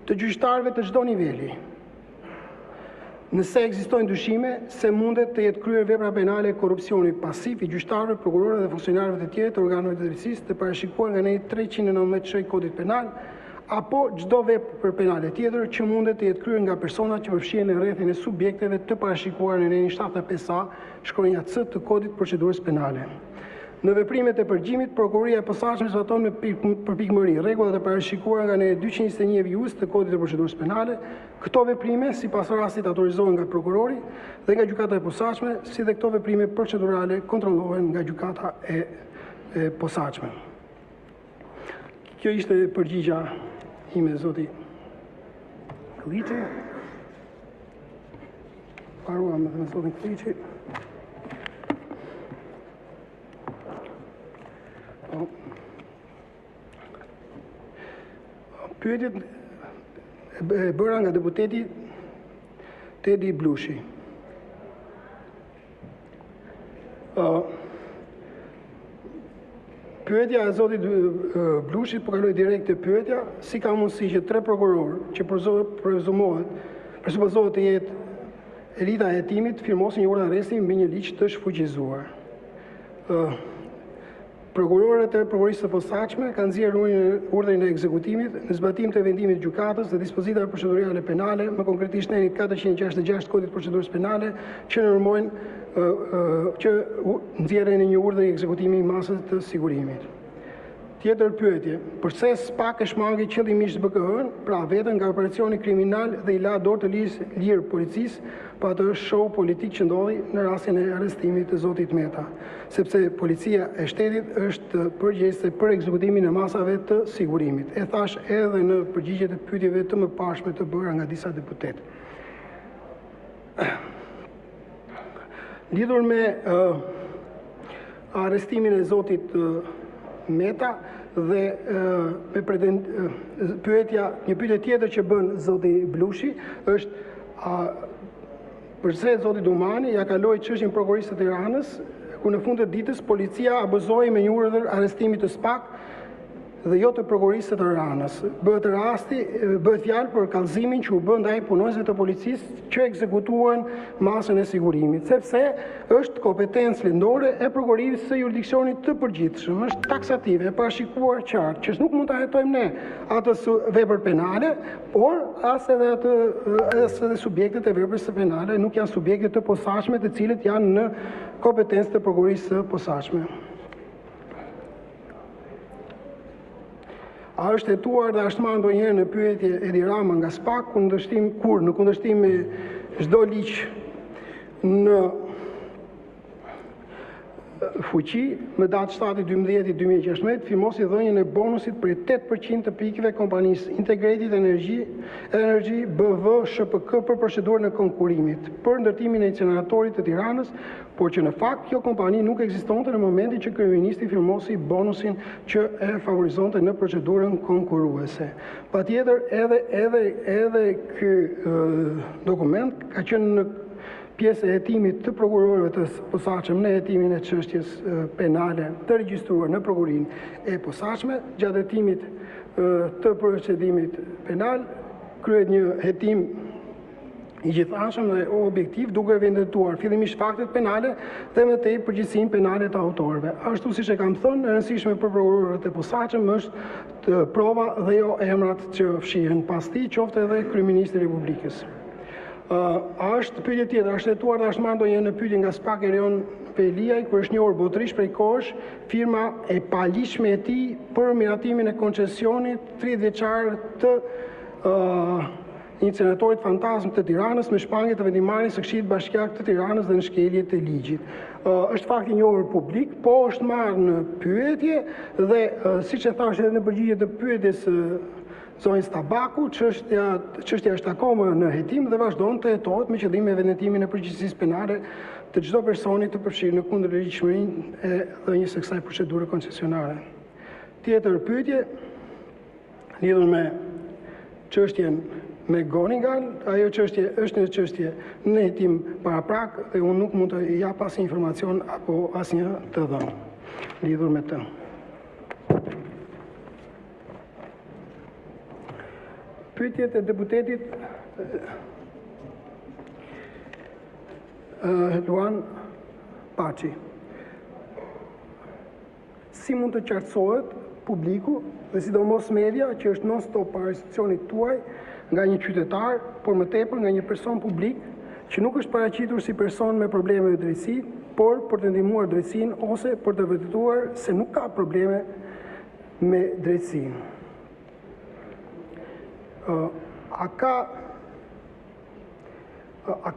të gjyqtarëve të çdo niveli. Nëse ekzistojnë dyshime se mundet të jetë kryer vepra penale korrupsioni pasiv i gjyqtarëve, prokurorëve dhe funksionarëve të tjerë të organeve të drejtësisë të parashikuar nga nënën 319 Kodit Penal, apo çdo vepër penale tjetër që mundet të jetë kryer nga persona që përfshihen në rrethin e subjekteve të parashikuar në nënën 75A shkronja C të Kodit Procedurës Penale. Në veprimet e përgjimit, prokuroria e posaçme zbaton me përpikmëri rregullat e parashikuara nga nënën 221 vijus të Kodit të Procedurës Penale. Këto veprime sipas rastit autorizohen nga prokurori dhe nga gjykata e posaçme, si dhe këto veprime procedurale kontrollohen nga gjykata e posaçme. Kjo ishte përgjigja ime, zoti Kolliçi. Paruam edhe me zotin Kolliçi. Pyetjet e bëra nga deputeti Tedi Blushi. Pyetja e zotit Blushi po kaloj direkt te pyetja, si ka mundësi që 3 prokurorë që presupozohet të jetë elita e hetimit firmosin një urdhër arresti mbi një ligj të shfuqizuar. Prokurorët e prokurorisë së posaçme kanë nxjerrë urdhrin e ekzekutimit në zbatim të vendimit të gjykatës dhe dispozitave procedurale penale, më konkretisht nënën 466 Kodit Procedurës Penale, që normojnë që nxjerrin një urdhër ekzekutimi i masës të sigurimit. Tjetër pyetje, përse SPAK e shmangi qëllimisht BK-n, pra vetën nga operacioni kriminal dhe i la dorë të lirë policisë pa atë show politik që ndodhi në rastin e arrestimit të zotit Meta, sepse policia e shtetit është përgjegjëse për ekzekutimin e masave të sigurimit. E thash edhe në përgjigjet e pyetjeve të mëparshme të bëra nga disa deputetë. Lidhur me arrestimin e zotit Meta dhe një pyetje tjetër që bën zoti Blushi është përse zoti Dumani ja kaloi çështjen prokurorisë së Tiranës, ku në fund të ditës policia abuzoi me një urdhër arrestimi të SPAK dhe jo të prokurorisë së Tiranës. Bëhet fjalë për kallëzimin që u bë ndaj punonjësve të policisë që ekzekutuan masën e sigurimit, sepse është kompetencë lindore e prokurorisë së jurisdiksionit të përgjithshëm, është taksative, e parashikuar qartë, që nuk mund ta hetojmë ne atë vepër penale, por as edhe subjektet e veprës së penale nuk janë subjekte të posaçme, të cilët janë në kompetencë të prokurorisë së posaçme. A është hetuar dhe është marrë ndonjëherë në pyetje Edi Rama nga SPAK në kundërshtim me çdo ligj në fuqi me datë 7/12/2016 firmosi dhënien e bonusit për 8% të pikëve kompanisë Integrated Energy BV SHPK për procedurën e konkurimit për ndërtimin e inceneratorit të Tiranës, por që në fakt kjo kompani nuk ekzistonte në momentin që kryeministri firmosi bonusin që e favorizonte në procedurën konkurruese. Patjetër edhe ky dokument ka qenë në pjesë e hetimit të prokurorëve të posaçëm në hetimin e çështjes penale të regjistruar në prokurinë e posaçme. Gjatë hetimit të procedimit penal kryhet një hetim i gjithashëm dhe objektiv duke vendatuar fillimisht faktet penale dhe më tej përgjegjësinë penale të autorëve. Ashtu siç e kam thënë, e rëndësishme për prokurorët e posaçëm është prova dhe jo emrat që fshihen pas tij, qoftë edhe kryeministri i Republikës. A është pyetje tjetër, është hetuar dhe është marrë ndonjëherë në pyetje nga SPAK Erion Peliaj, kur është njohur botërisht prej kohësh firma e paligjshme e tij për miratimin e koncesionit 30 vjeçar të inceneratorit Fantazm të Tiranës me shpangje të vendimarrjes së Këshillit Bashkiak të Tiranës dhe në shkelje të ligjit. Është fakt i njohur publik, po është marrë në pyetje dhe siç e thash edhe në përgjigje të pyetjes zonjës Tabaku, çështja është akoma në hetim dhe vazhdon të hetohet me qëllim evidentimin e përgjegjësisë penale të çdo personi të përfshirë në kundërligjshmërinë e dhënies së kësaj procedure koncesionare. Tjetër pyetje lidhur me çështjen me Gonigal, ajo çështje është një çështje në hetim paraprak dhe unë nuk mund të jap asnjë informacion apo asnjë të dhënë lidhur me të. Pyetjet e deputetit Luan Paçi. Si mund të qartësohet publiku dhe sidomos media që është non-stop para institucionit tuaj nga një qytetar, por më tepër nga një person publik që nuk është paraqitur si person me probleme me drejtësi, por për të ndihmuar drejtësinë ose për të vërtetuar se nuk ka probleme me drejtësinë. A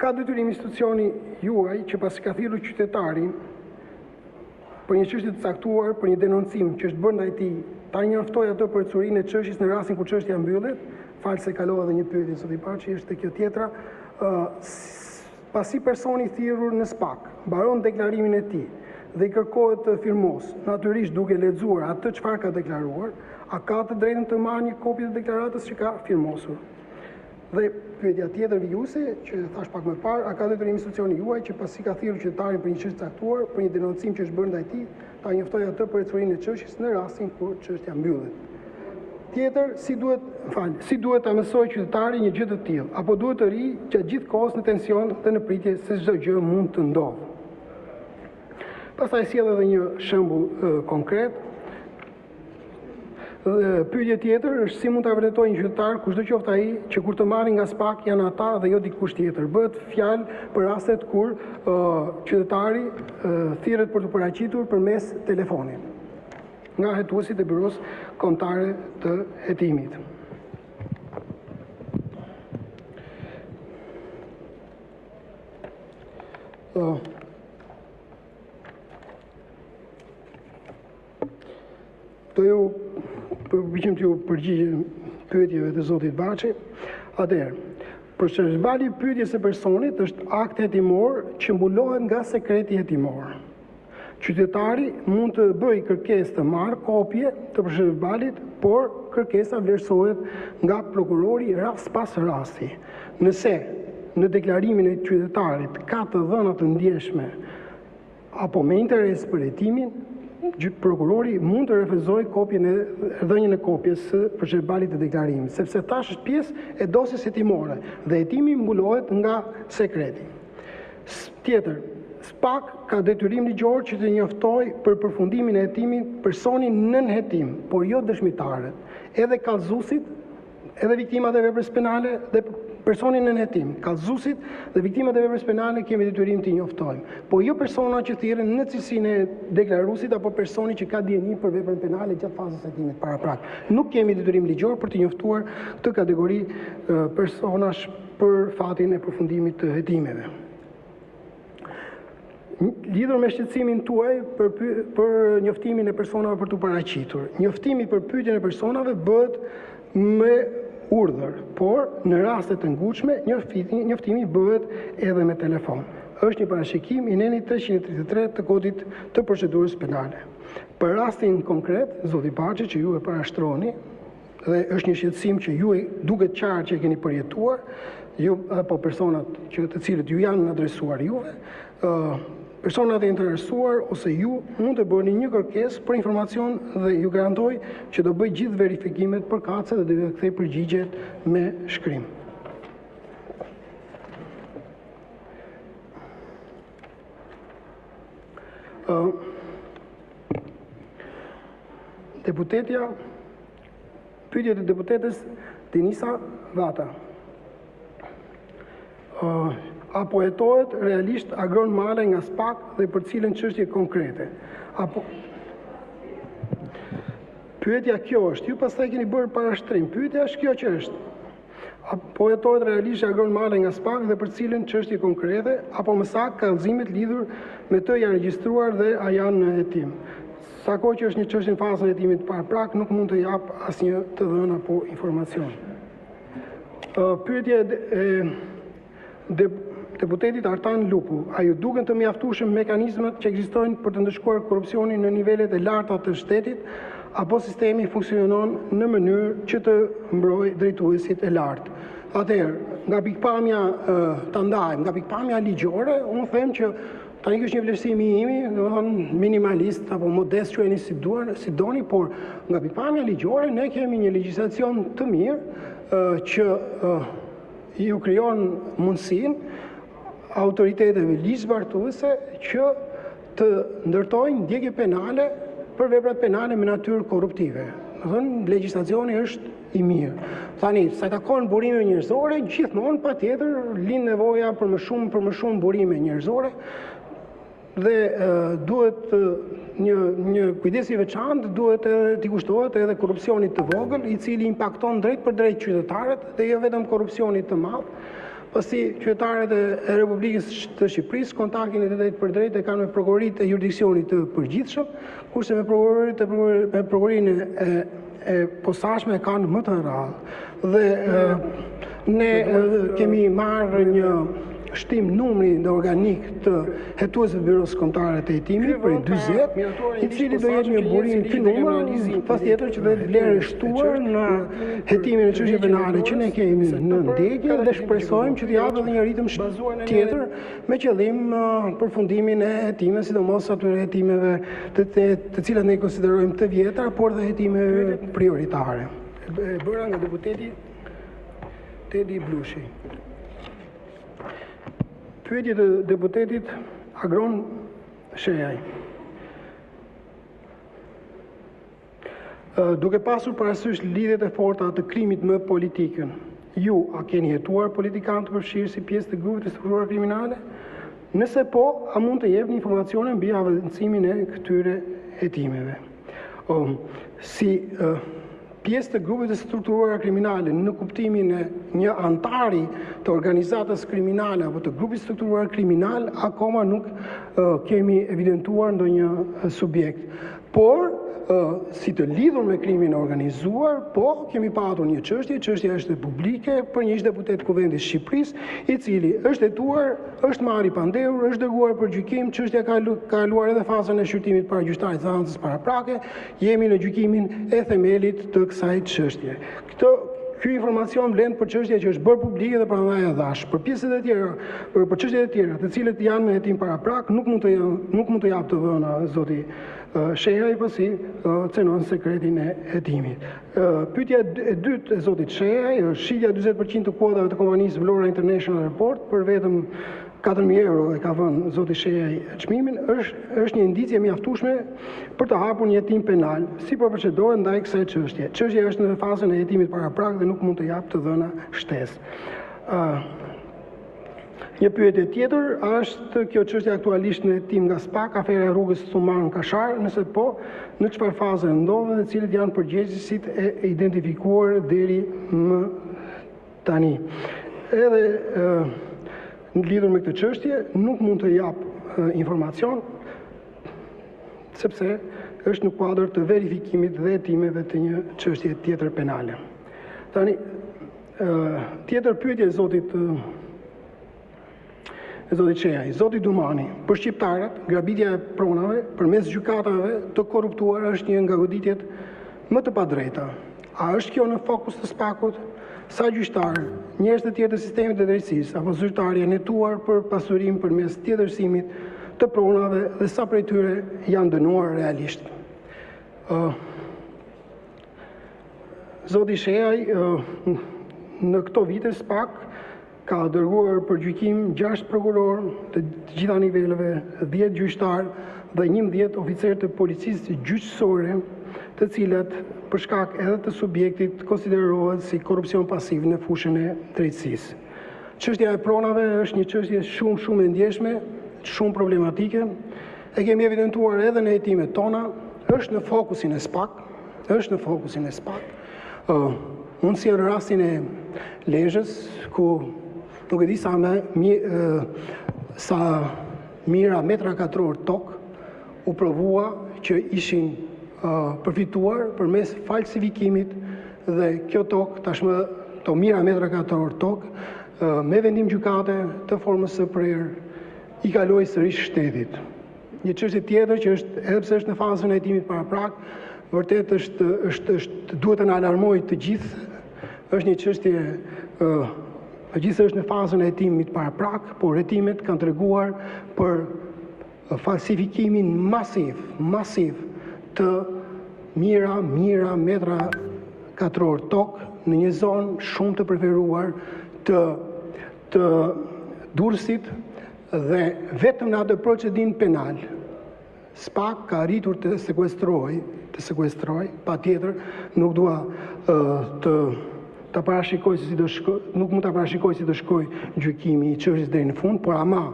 ka detyrim institucioni juaj që pasi ka thirrur qytetarin për një çështje të caktuar, për një denoncim që është bërë ndaj tij, ta njoftojë atë për curinë e çështjes në rastin kur çështja mbyllet, falë se kalova edhe një pyetje sot i Paçi, është kjo tjetra, pasi personi i thirrur në SPAK mbaron deklarimin e tij dhe i kërkohet të firmos, natyrisht duke lexuar atë çfarë ka deklaruar, a ka të drejtën të marrë një kopje të deklaratës që ka firmosur? Dhe pyetja tjetër vijuse, që thash pak më parë, a ka detyrim institucioni juaj që pasi ka thirrur qytetarin për një çështje caktuar, për një denoncim që është bërë ndaj tij, ta njoftojë atë për ecurinë e çështjes në rastin kur çështja mbyllet? Tjetër, si duhet ta mësojë qytetari një gjë të tillë, apo duhet të ri gjatë gjithë kohës në tension dhe në pritje se çdo gjë mund të ndodhë? Pastaj sjell edhe një shembull konkret. Pyetje tjetër është si mund ta vërtetojë një qytetar, kushdo qoftë ai, që kur të marrin nga SPAK janë ata dhe jo dikush tjetër. Bëhet fjalë për rastet kur qytetari thirret për të paraqitur përmes telefonit nga hetuesit e byros kombëtare të hetimit. Do ju përpiqem të ju përgjigjem pyetjeve të zotit Baçi. Atëherë, proceduri i pyetjes së personit është akt hetimor që mbulohet nga sekreti hetimor. Qytetari mund të bëjë kërkesë të marrë kopje të procedurbalit, por kërkesa vlerësohet nga prokurori rast pas rasti. Nëse në deklarimin e qytetarit ka të dhëna të ndjeshme apo me interes për hetimin, prokurori mund të refuzojë dhënien e kopjes së procedurbalit të deklarimit, sepse tash është pjesë e dosjes hetimore dhe hetimi mbulohet nga sekreti. Tjetër, SPAK ka detyrim ligjor që të njoftojë për përfundimin e hetimit personin nën hetim, por jo dëshmitarët, edhe kallëzuesit, edhe viktimat e veprës penale dhe personin në hetim, kallëzuesit dhe viktimat e veprës penale kemi detyrim të njoftojmë. Po jo persona që thirren në cilësinë e deklaruesit apo personi që ka dieni për veprën penale gjatë fazës së hetimit paraprak. Nuk kemi detyrim ligjor për të njoftuar këtë kategori personash për fatin e përfundimit të hetimeve. Lidhur me shqetësimin tuaj për njoftimin e personave për të paraqitur. Njoftimi për pyetjen e personave bëhet me urdhër, por në raste të ngutshme njoftimi bëhet edhe me telefon. Është një parashikim i neni 333 të kodit të procedurës penale. Për rastin konkret, zoti Baçi, që ju e parashtroni, dhe është një shqetësim që ju duket qartë që e keni përjetuar, ju apo personat të cilët ju janë adresuar juve, personat e interesuar ose ju mund të bëni një kërkesë për informacion dhe ju garantoj që do bëj gjithë verifikimet përkatëse dhe do kthej përgjigjet me shkrim. Pyetjet e deputetes Denisa Dhata. Apo hetohet realisht agron male nga SPAK dhe për cilën çështje konkrete. Apo pyetja kjo është, ju pastaj keni bërë parashtrim. Pyetja është kjo që është. Apo hetohet realisht agron male nga SPAK dhe për cilën çështje konkrete, apo më saktë kallëzimet lidhur me të janë regjistruar dhe a janë në hetim. Sa kohë që është një çështje në fazën e hetimit paraprak, nuk mund të jap asnjë të dhënë apo informacion. Pyetja e deputetit Artan Lupu, a ju duken të mjaftueshëm mekanizmat që ekzistojnë për të ndëshkuar korrupsionin në nivelet e larta të shtetit, apo sistemi funksionon në mënyrë që të mbrojë drejtuesit e lartë? Atëherë, nga pikpamja ta ndajmë, nga pikpamja ligjore, unë them që tani kjo është një vlerësim i imi, domethënë minimalist apo modest, quajeni si doni, por nga pikpamja ligjore ne kemi një legjislacion të mirë që ju krijon mundësinë autoriteteve ligjzbartuese që të ndërtojnë ndjekje penale për veprat penale me natyrë korruptive. Domethënë legjislacioni është i mirë. Tani, sa i takon burimeve njerëzore, gjithmonë patjetër lind nevoja për më shumë burime njerëzore dhe duhet një kujdes i veçantë, duhet t'i kushtohet edhe korrupsionit të vogël, i cili impakton drejt për drejt qytetarët dhe jo vetëm korrupsionit të madh. Pasi qytetarët e Republikës të Shqipërisë kontaktin e drejt për drejt e kanë me prokuroritë e jurisdiksionit të përgjithshëm, kurse me prokurorinë e posaçme e kanë më të rrallë. Dhe ne kemi marrë një shtim numri dhe organik të hetuesve byros kombëtare të hetimit për 40, i cili do jetë një burim ky numër, patjetër që do të vlerë shtuar në hetimin e çështjeve penale që ne kemi në ndjekje dhe shpresojmë që të japë edhe një ritëm tjetër me qëllim përfundimin e hetimeve, sidomos atyre hetimeve të cilat ne konsiderojmë të vjetra, por dhe hetimeve prioritare. Bëra nga deputeti Tedi Blushi. Pyetje të deputetit Agron Shejaj. Duke pasur parasysh lidhjet e forta të krimit me politikën, ju a keni hetuar politikanë të përfshirë si pjesë të grupit të strukturuar kriminale? Nëse po, a mund të jepni informacione mbi avancimin e këtyre hetimeve? Si pjesë të grupit të strukturuar kriminale në kuptimin e një antari të organizatës kriminale apo të grupit strukturuar kriminal, akoma nuk kemi evidentuar ndonjë subjekt. Por, si të lidhur me krimin organizuar, po kemi patur një çështja është publike për një ish-deputet Kuvendit Shqipërisë, i cili është hetuar, është marrë i pandehur, është dërguar për gjykim, çështja ka kaluar edhe fazën e shqyrtimit para gjyqtarit të instancës paraprake, jemi në gjykimin e themelit të kësaj çështje. Ky informacion vlen për çështja që është bërë publike dhe prandaj e dhash. Për pjesët e tjera, për çështjet e tjera, të cilët janë në hetim paraprak, nuk mund të jap të dhëna zoti Shejaj, pasi cënon sekretin e hetimit. Pyetja e dytë e zotit Shejaj është shitja 40% të kuotave të kompanisë Vlora International Airport për vetëm 4.000 euro e ka vënë zoti Shejaj çmimin, është një indicje mjaftueshme për të hapur një hetim penal. Si po procedohet ndaj kësaj çështje? Çështja është në fazën e hetimit paraprak dhe nuk mund të jap të dhëna shtesë. Një pyetje tjetër është kjo çështje aktualisht në hetim nga SPAK, afera e rrugës Thuman-Kashar, nëse po, në çfarë faze ndodhet dhe cilët janë përgjegjësit e identifikuar deri më tani. Edhe në lidhur me këtë çështje nuk mund të jap informacion sepse është në kuadër të verifikimit dhe hetimeve të një çështje tjetër penale. Tani tjetër pyetje e zotit Qeaj, zoti Dumani, për shqiptarët, grabitja e pronave përmes gjykatave të korruptuar është një nga goditjet më të padrejta. A është kjo në fokus të SPAK-ut? Sa gjyqtarë, njerëz të tjerë të sistemit të drejtësisë apo zyrtarë janë hetuar për pasurim përmes tjetërsimit të pronave dhe sa prej tyre janë dënuar realisht? Zoti Qeaj, në këto vite SPAK ka dërguar për gjykim 6 prokuror të gjitha niveleve, 10 gjyqtar dhe 11 oficer të policisë gjyqësore, të cilat për shkak edhe të subjektit konsiderohet si korrupsion pasiv në fushën e drejtësisë. Çështja e pronave është një çështje shumë e ndjeshme, shumë problematike. E kemi evidentuar edhe në hetimet tona, është në fokusin e SPAK. Unë si në rastin e Lezhës, ku nuk e di sa mira metra katror tokë u provua që ishin përfituar përmes falsifikimit dhe kjo tokë, tashmë to mira metra katror tokë, me vendim gjykate të formës së prerë, i kaloi sërish shtetit. Një çështje tjetër që është, edhe pse është në fazën e hetimit paraprak, vërtet duhet të na alarmojë të gjithë, është një çështje megjithëse është në fazën e hetimit paraprak, por hetimet kanë treguar për falsifikimin masiv të mira metra katror tokë në një zonë shumë të preferuar të Durrësit dhe vetëm në atë procedim penal SPAK ka arritur të sekuestroj, patjetër nuk dua ta parashikoj se si do shkoj, nuk mund ta parashikoj si do shkoj gjykimi i çështjes deri në fund, por ama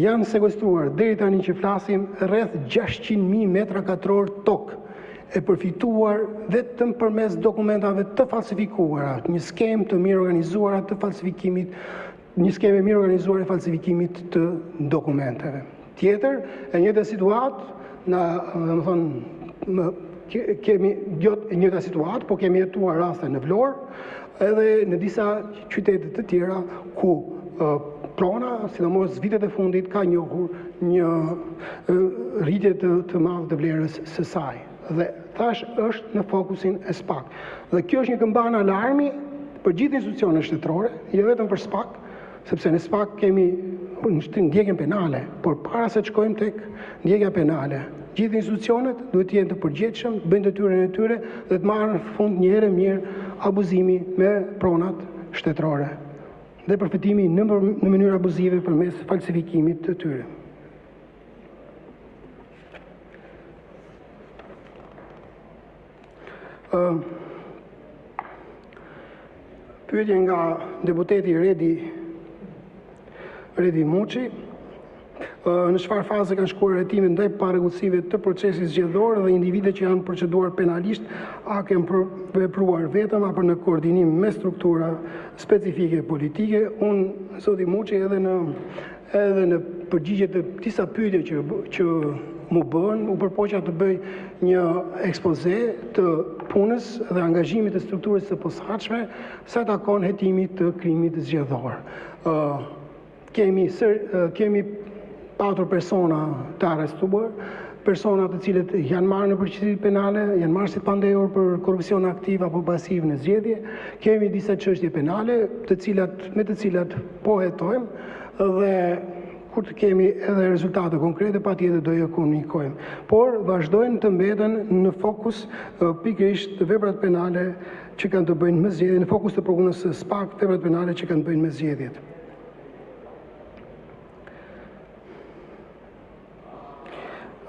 janë sekuestruar deri tani që flasim rreth 600.000 metra katror tokë e përfituar vetëm përmes dokumentave të falsifikuara, një skemë të mirë organizuar të falsifikimit, një skemë e mirë organizuar e falsifikimit të dokumenteve. Tjetër, e njëjta situatë, kemi e njëjta situatë, po kemi jetuar raste në Vlorë, edhe në disa qytete të tjera ku prona, sidomos vitet e fundit, ka njohur një rritje të madhe të vlerës së saj. Dhe thash është në fokusin e SPAK. Dhe kjo është një këmbën alarmi për gjithë institucionet shtetërore, jo vetëm për SPAK, sepse në SPAK kemi ndjekjen penale, por para se të shkojmë tek ndjekja penale, gjithë institucionet duhet të jenë të përgjegjshëm, bëjnë detyrën e tyre dhe të marrën në fund një herë mirë abuzimi me pronat shtetërore dhe përfitimi në mënyrë abuzive përmes falsifikimit të tyre. Pyetje nga deputeti Redi Muçi. Në çfarë faze kanë shkuar hetimet ndaj parregullsive të procesit zgjedhor dhe individët që janë proceduar penalisht, a kanë vepruar vetëm apo në koordinim me struktura specifike politike? Unë, zoti Muçi, edhe në përgjigje të disa pyetje që mu bën, u përpoqja të bëj një ekspoze të punës dhe angazhimit të strukturës së posaçme sa takon hetimit të krimit zgjedhor. Kemi 4 persona të arrestuar, persona të cilët janë marrë në përgjegjësi penale, janë marrë si pandehur për korrupsion aktiv apo pasiv në zgjedhje. Kemi disa çështje penale me të cilat po hetojmë dhe kur të kemi edhe rezultate konkrete, patjetër do ju komunikojmë. Por vazhdojnë të mbeten në fokus pikërisht veprat penale që kanë të bëjnë me zgjedhjen, në fokus të punës së SPAK, veprat penale që kanë të bëjnë me zgjedhjet.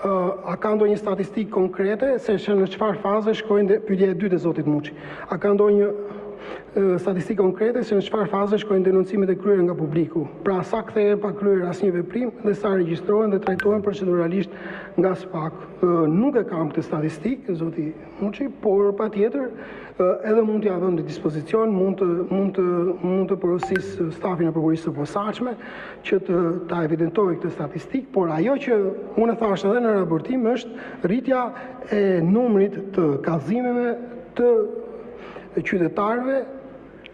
A ka ndonjë statistikë konkrete se në çfarë faze shkojnë pyetja e dytë e zotit Muçi. A ka ndonjë statistikë konkrete se në çfarë faze shkojnë denoncimet e kryera nga publiku. Pra sa kthehen pa kryer asnjë veprim dhe sa regjistrohen dhe trajtohen proceduralisht nga SPAK. Nuk e kam këtë statistikë, zoti Muçi, por patjetër edhe mund t'ja vëmë në dispozicion, mund të porosis stafin e prokurisë së posaçme që ta evidentojë këtë statistikë, por ajo që unë thash edhe në raportim është rritja e numrit të kallëzimeve të qytetarëve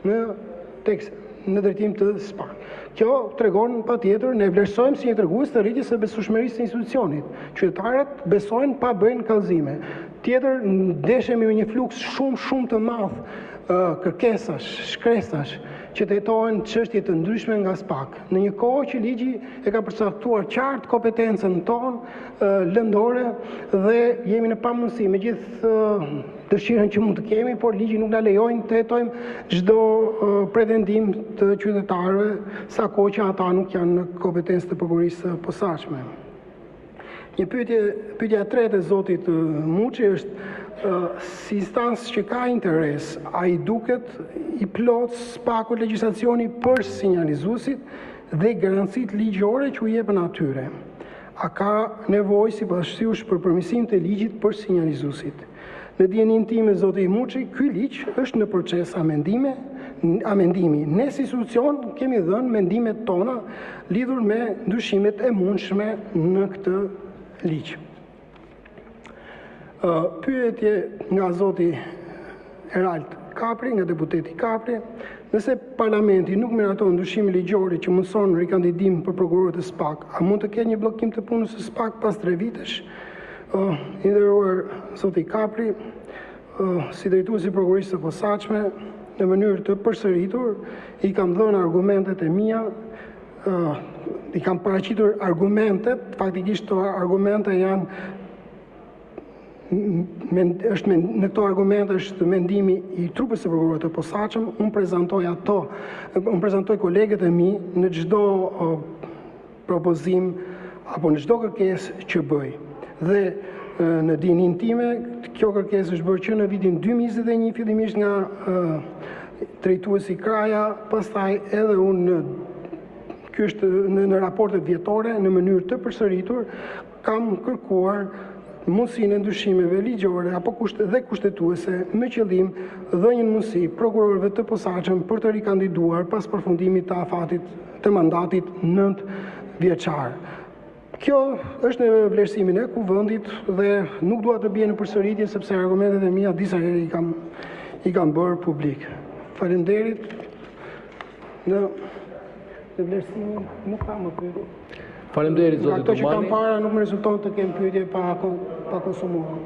në drejtim të SPAK. Kjo tregon patjetër, ne vlerësojmë si një tregues të rritjes së besueshmërisë së institucionit. Qytetarët besojnë pa bëjnë kallëzime. Tjetër, ndeshemi me një fluks shumë të madh kërkesash, shkresash që trajtohen çështje të ndryshme nga SPAK. Në një kohë që ligji e ka përcaktuar qartë kompetencën tonë lëndore dhe jemi në pamundësi me gjithë dëshirën që mund të kemi, por ligji nuk na lejojnë të hetojmë çdo pretendim të qytetarëve, sa kohë që ata nuk janë në kompetencë të prokurisë së posaçme. Një pyetja e tretë e zotit Muçi është si instancë që ka interes, a i duket i plot SPAK-u legjislacioni për sinjalizuesit dhe garancit ligjore që u jepën atyre. A ka nevojë sipas për përmirësim të ligjit për sinjalizuesit? Në dijenin time, zoti Muçi, ky ligj është në proces amendimi. Ne si institucion kemi dhënë mendimet tona lidhur me ndryshimet e mundshme në këtë ligj. Pyetje nga zoti Erald Kapri, nga deputeti Kapri, nëse parlamenti nuk miraton ndryshime ligjore që mundson rikandidim për prokurorët e SPAK, a mund të ketë një bllokim të punës së SPAK pas 3 vitesh? I nderuar zoti Kapri, si drejtuesi i prokurisë së posaçme, në mënyrë të përsëritur, i kam dhënë argumentet e mia, i kam paraqitur argumentet, faktikisht këto argumente janë në këto argumente është mendimi i trupit të prokurorëve të posaçëm. Unë prezantoj kolegët e mi në çdo propozim apo në çdo kërkesë që bëj. Dhe në dijenin time, kjo kërkesë është bërë që në vitin 2021 fillimisht nga drejtuesi Kraja, pastaj edhe unë ky është në raportet vjetore në mënyrë të përsëritur kam kërkuar mundësinë e ndryshimeve ligjore apo dhe kushtetuese me qëllim dhënien mundësi prokurorëve të posaçëm për të rikandiduar pas përfundimit të afatit të mandatit 9 vjeçar. Kjo është në vlerësimin e kuvendit dhe nuk dua të bie në përsëritje sepse argumentet e mia disa herë i kam bërë publik. Faleminderit. Në vlerësimin nuk kam më pyetje. Faleminderit zoti Domani. Ato që kam Domani. para nuk më rezulton të kem pyetje pa konsumuar.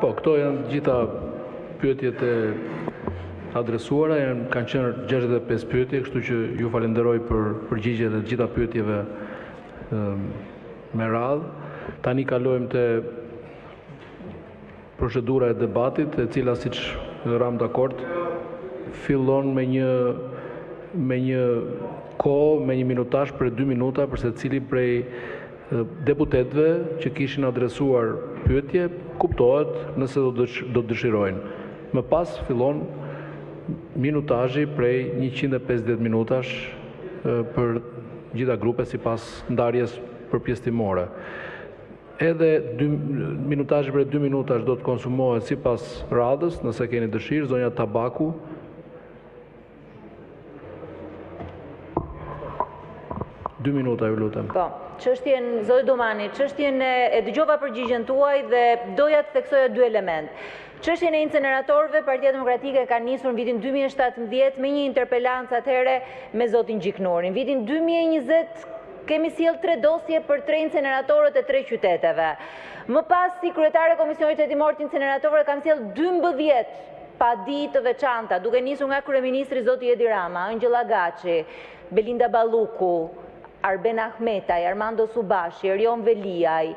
Po, këto janë gjitha pyetjet e adresuara, kanë qenë 65 pyetje, kështu që ju falenderoj për përgjigjet e gjitha pyetjeve me radhë. Tani kalojmë te procedura e debatit, e cila siç ram dakord fillon me një kohë, me një minutazh për 2 minuta për secili prej deputetëve që kishin adresuar pyetje, kuptohet nëse do të dëshirojnë. Më pas fillon minutazhi prej 150 minutash për gjitha grupet sipas ndarjes përpjesëtimore. Edhe minutazhi prej 2 minutash do të konsumohet sipas radhës, nëse keni dëshirë, zonja Tabaku. Dy minuta, ju lutem. Po, çështjen, zoti Domani, çështjen e dëgjova përgjigjen tuaj dhe doja të theksoja 2 element. Çështjen e inceneratorëve, Partia Demokratike ka nisur në vitin 2017 me një interpelancë atëherë me zotin Gjiknurin. Në vitin 2020 kemi sjell 3 dosje për 3 inceneratorët e 3 qyteteve. Më pas, si kryetare e Komisionit Hetimor të Inceneratorëve, kam sjell 12 padi të veçanta, duke nisur nga kryeministri zoti Edi Rama, Angela Gaçi, Belinda Balluku, Arben Ahmetaj, Armando Subashi, Erion Veliaj,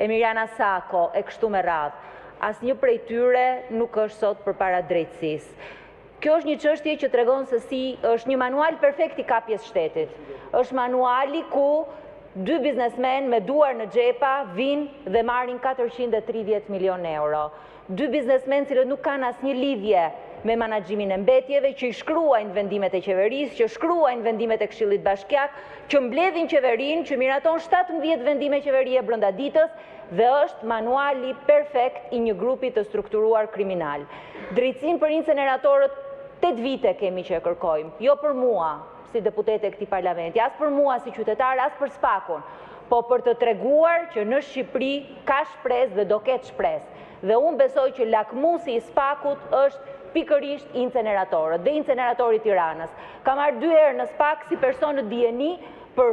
Emiriana Sako, e kështu me radhë. Asnjë prej tyre nuk është sot përpara drejtësisë. Kjo është një çështje që tregon se si është një manual perfekt i kapjes shtetit. Është manuali ku 2 biznesmen me duar në xhepa vinë dhe marrin 430 milion euro. 2 biznesmen cilët nuk kanë asnjë lidhje me menaxhimin e mbetjeve, që i shkruajnë vendimet e qeverisë, që shkruajnë vendimet e Këshillit Bashkiak, që mbledhin qeverinë, që miraton 17 vendime qeverie brenda ditës, dhe është manuali perfekt i një grupi të strukturuar kriminal. Drejtësinë për inceneratorët 8 vite kemi që e kërkojmë, jo për mua si deputete e këtij parlamenti, as për mua si qytetar, as për SPAK-un, po për të treguar që në Shqipëri ka shpresë dhe do ketë shpresë. Dhe unë besoj që lakmusi i SPAK-ut është pikërisht inceneratorët dhe inceneratori i Tiranës. Kam marrë 2 herë në SPAK si person në dieni për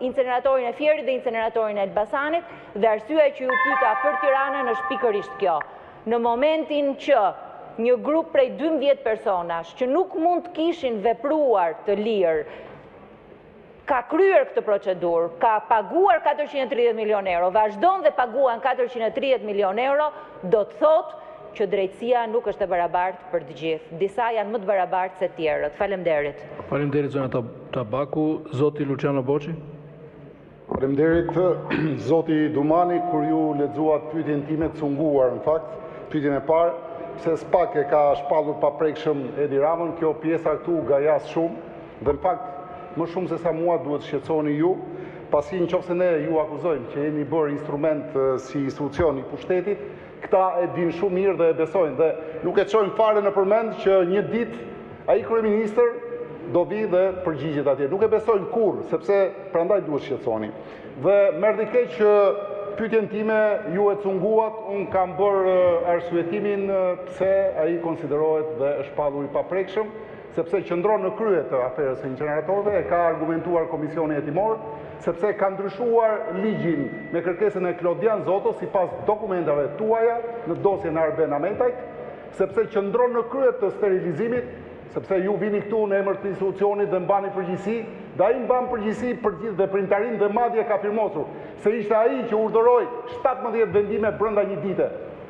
inceneratorin e Fierit dhe inceneratorin e Elbasanit, dhe arsyeja që ju pyeta për Tiranën është pikërisht kjo. Në momentin që një grup prej 12 personash që nuk mund të kishin vepruar të lirë, ka kryer këtë procedurë, ka paguar 430 milion euro, vazhdon dhe paguan 430 milion euro, do të thotë që drejtësia nuk është e barabartë për të gjithë. Disa janë më të barabartë se tjerët. Faleminderit. Faleminderit zona Tabaku, zoti Luciano Boçi. Faleminderit zoti Dumani, kur ju lexuat pyetjen time të cunguar, në fakt, pyetjen e parë, se SPAK e ka shpallur pa prekshëm Edi Ramën, kjo pjesa këtu gajas shumë, dhe në fakt më shumë se sa mua duhet shqetësoni ju, pasi nëse ne ju akuzojmë që jeni bërë instrument si institucion i pushtetit, këta e din shumë mirë dhe e besojnë, dhe nuk e çojnë fare në përmend që një ditë ai kryeministër do vi dhe përgjigjet atje. Nuk e besojnë kurrë, sepse prandaj duhet shqetësoni. Dhe merrni keq që pyetjen time ju e cunguat, unë kam bërë arsyetimin pse ai konsiderohet dhe është shpallur i paprekshëm, sepse qëndron në krye të aferës së inceneratorëve, e ka argumentuar komisioni hetimor, sepse ka ndryshuar ligjin me kërkesën e Klodian Zoto sipas dokumentave tuaja në dosjen e Arben Ahmetajt, sepse qëndron në krye të sterilizimit, sepse ju vini këtu në emër të institucionit dhe mbani përgjegjësi, dhe ai mban përgjegjësi për gjithë veprimtarin dhe madje ka firmosur se ishte ai që urdhëroi 17 vendime brenda një dite.